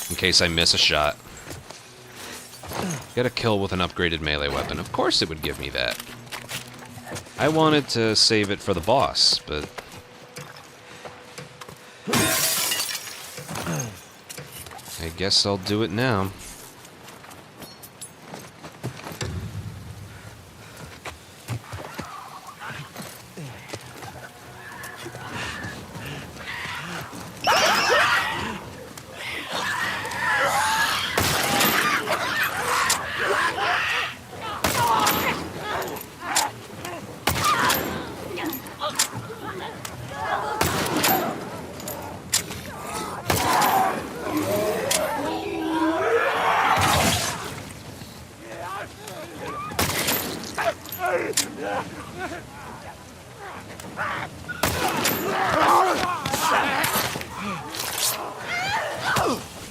in case I miss a shot. Get a kill with an upgraded melee weapon. Of course it would give me that. I wanted to save it for the boss, but... I guess I'll do it now.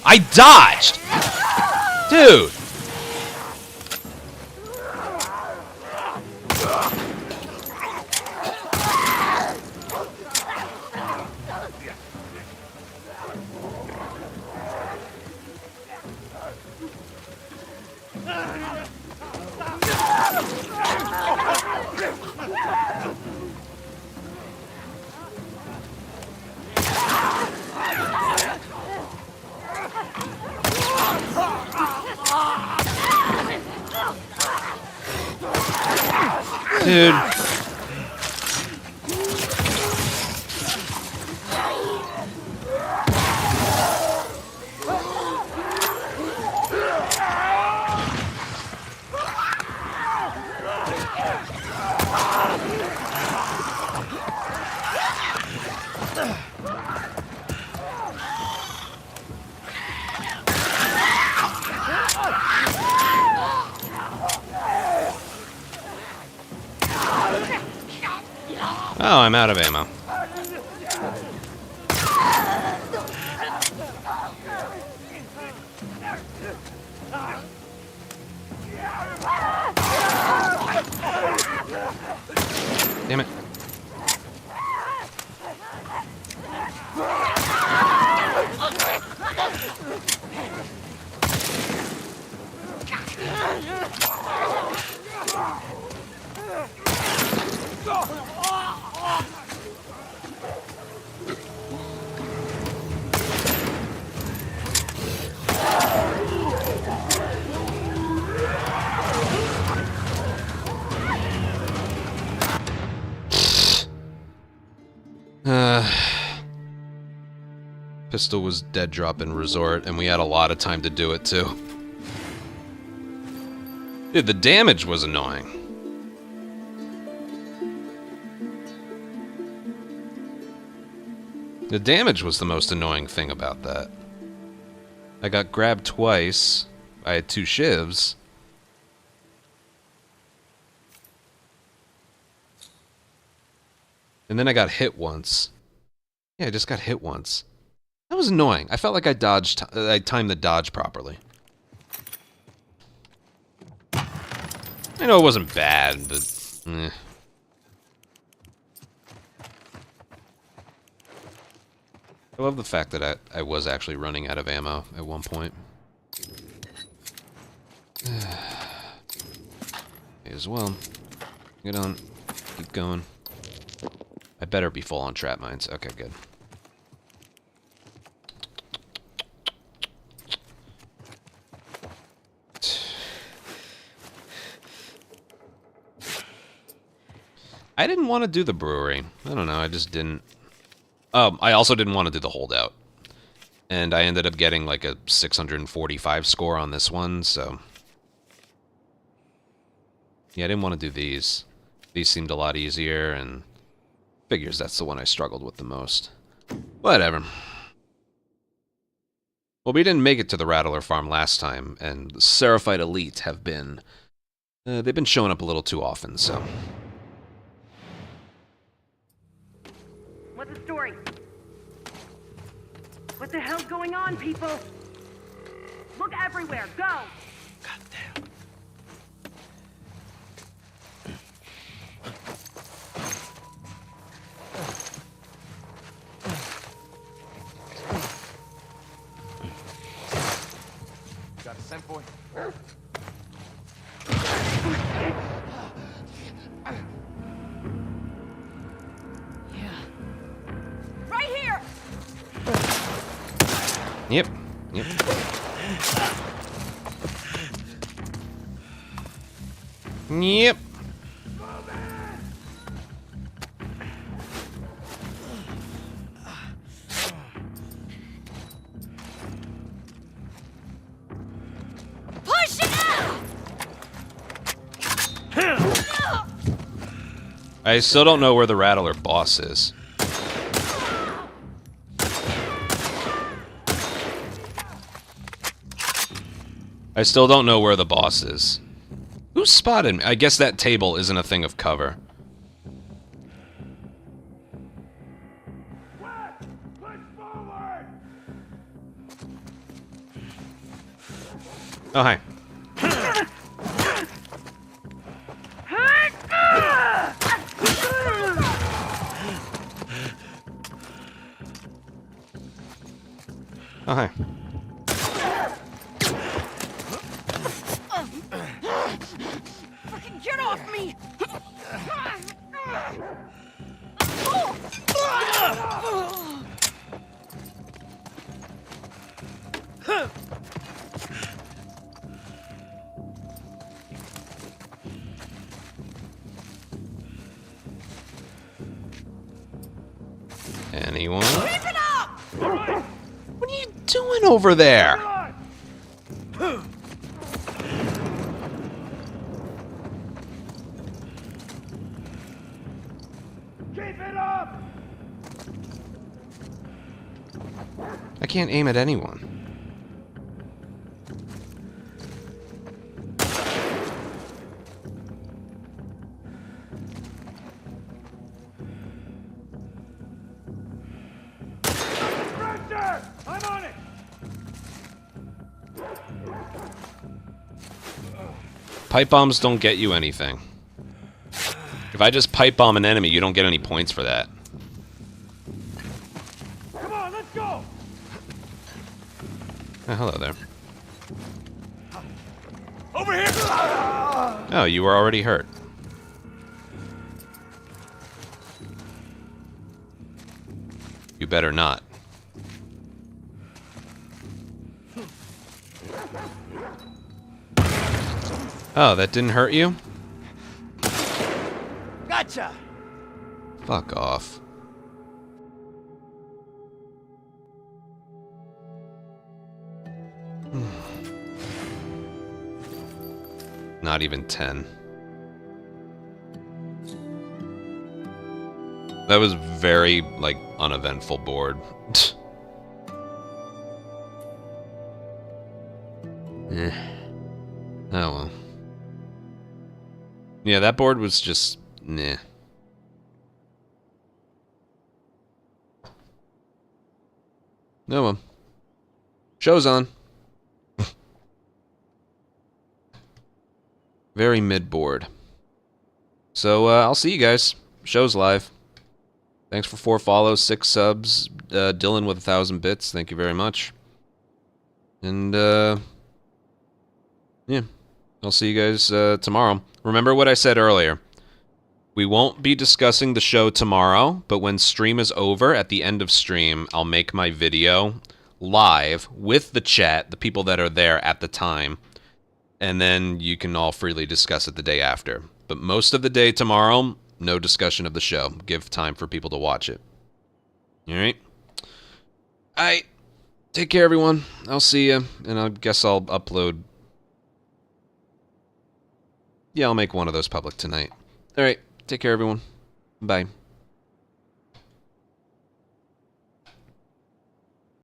I dodged! Dude! Dude. Oh, I'm out of ammo. Damn it. Pistol was dead drop in resort, and we had a lot of time to do it too. Dude, the damage was annoying. The damage was the most annoying thing about that. I got grabbed twice. I had 2 shivs. And then I got hit once. Yeah, I just got hit once. That was annoying. I felt like I timed the dodge properly. I know it wasn't bad, but... eh. I love the fact that I was actually running out of ammo at one point. May as well. Get on. Keep going. I better be full on trap mines. Okay, good. I didn't want to do the brewery. I don't know, I just didn't. I also didn't want to do the holdout. And I ended up getting like a 645 score on this one, so... yeah, I didn't want to do these. These seemed a lot easier, and... figures that's the one I struggled with the most. Whatever. Well, we didn't make it to the Rattler farm last time, and the Seraphite Elite have been... they've been showing up a little too often, so... What's the story? What the hell's going on, people? Look everywhere. Go! Goddamn. Got a scent boy? Right here! Yep. Yep. Yep. Push it out! I still don't know where the Rattler boss is. I still don't know where the boss is. Who spotted me? I guess that table isn't a thing of cover. Oh, hi. Oh, hi. Fucking get off me! Anyone? Keep it up! What are you doing over there? Keep it up! I can't aim at anyone. Pressure! I'm on it! Pipe bombs don't get you anything. If I just pipe bomb an enemy, you don't get any points for that. Come on, let's go! Oh, hello there. Over here! Oh, you were already hurt. You better not. Oh, that didn't hurt you? Gotcha! Fuck off. Not even 10. That was very, like, uneventful board. Eh. Oh well. Yeah, that board was just... nah. No one. Show's on. Very mid-board. So, I'll see you guys. Show's live. Thanks for 4 follows, 6 subs. Dylan with 1,000 bits. Thank you very much. And, yeah. I'll see you guys tomorrow. Remember what I said earlier. We won't be discussing the show tomorrow, but when stream is over, at the end of stream, I'll make my video live with the chat, the people that are there at the time, and then you can all freely discuss it the day after. But most of the day tomorrow, no discussion of the show. Give time for people to watch it. Alright? Alright. Take care, everyone. I'll see you, and I guess I'll upload... Yeah, I'll make one of those public tonight. Alright. Take care, everyone. Bye.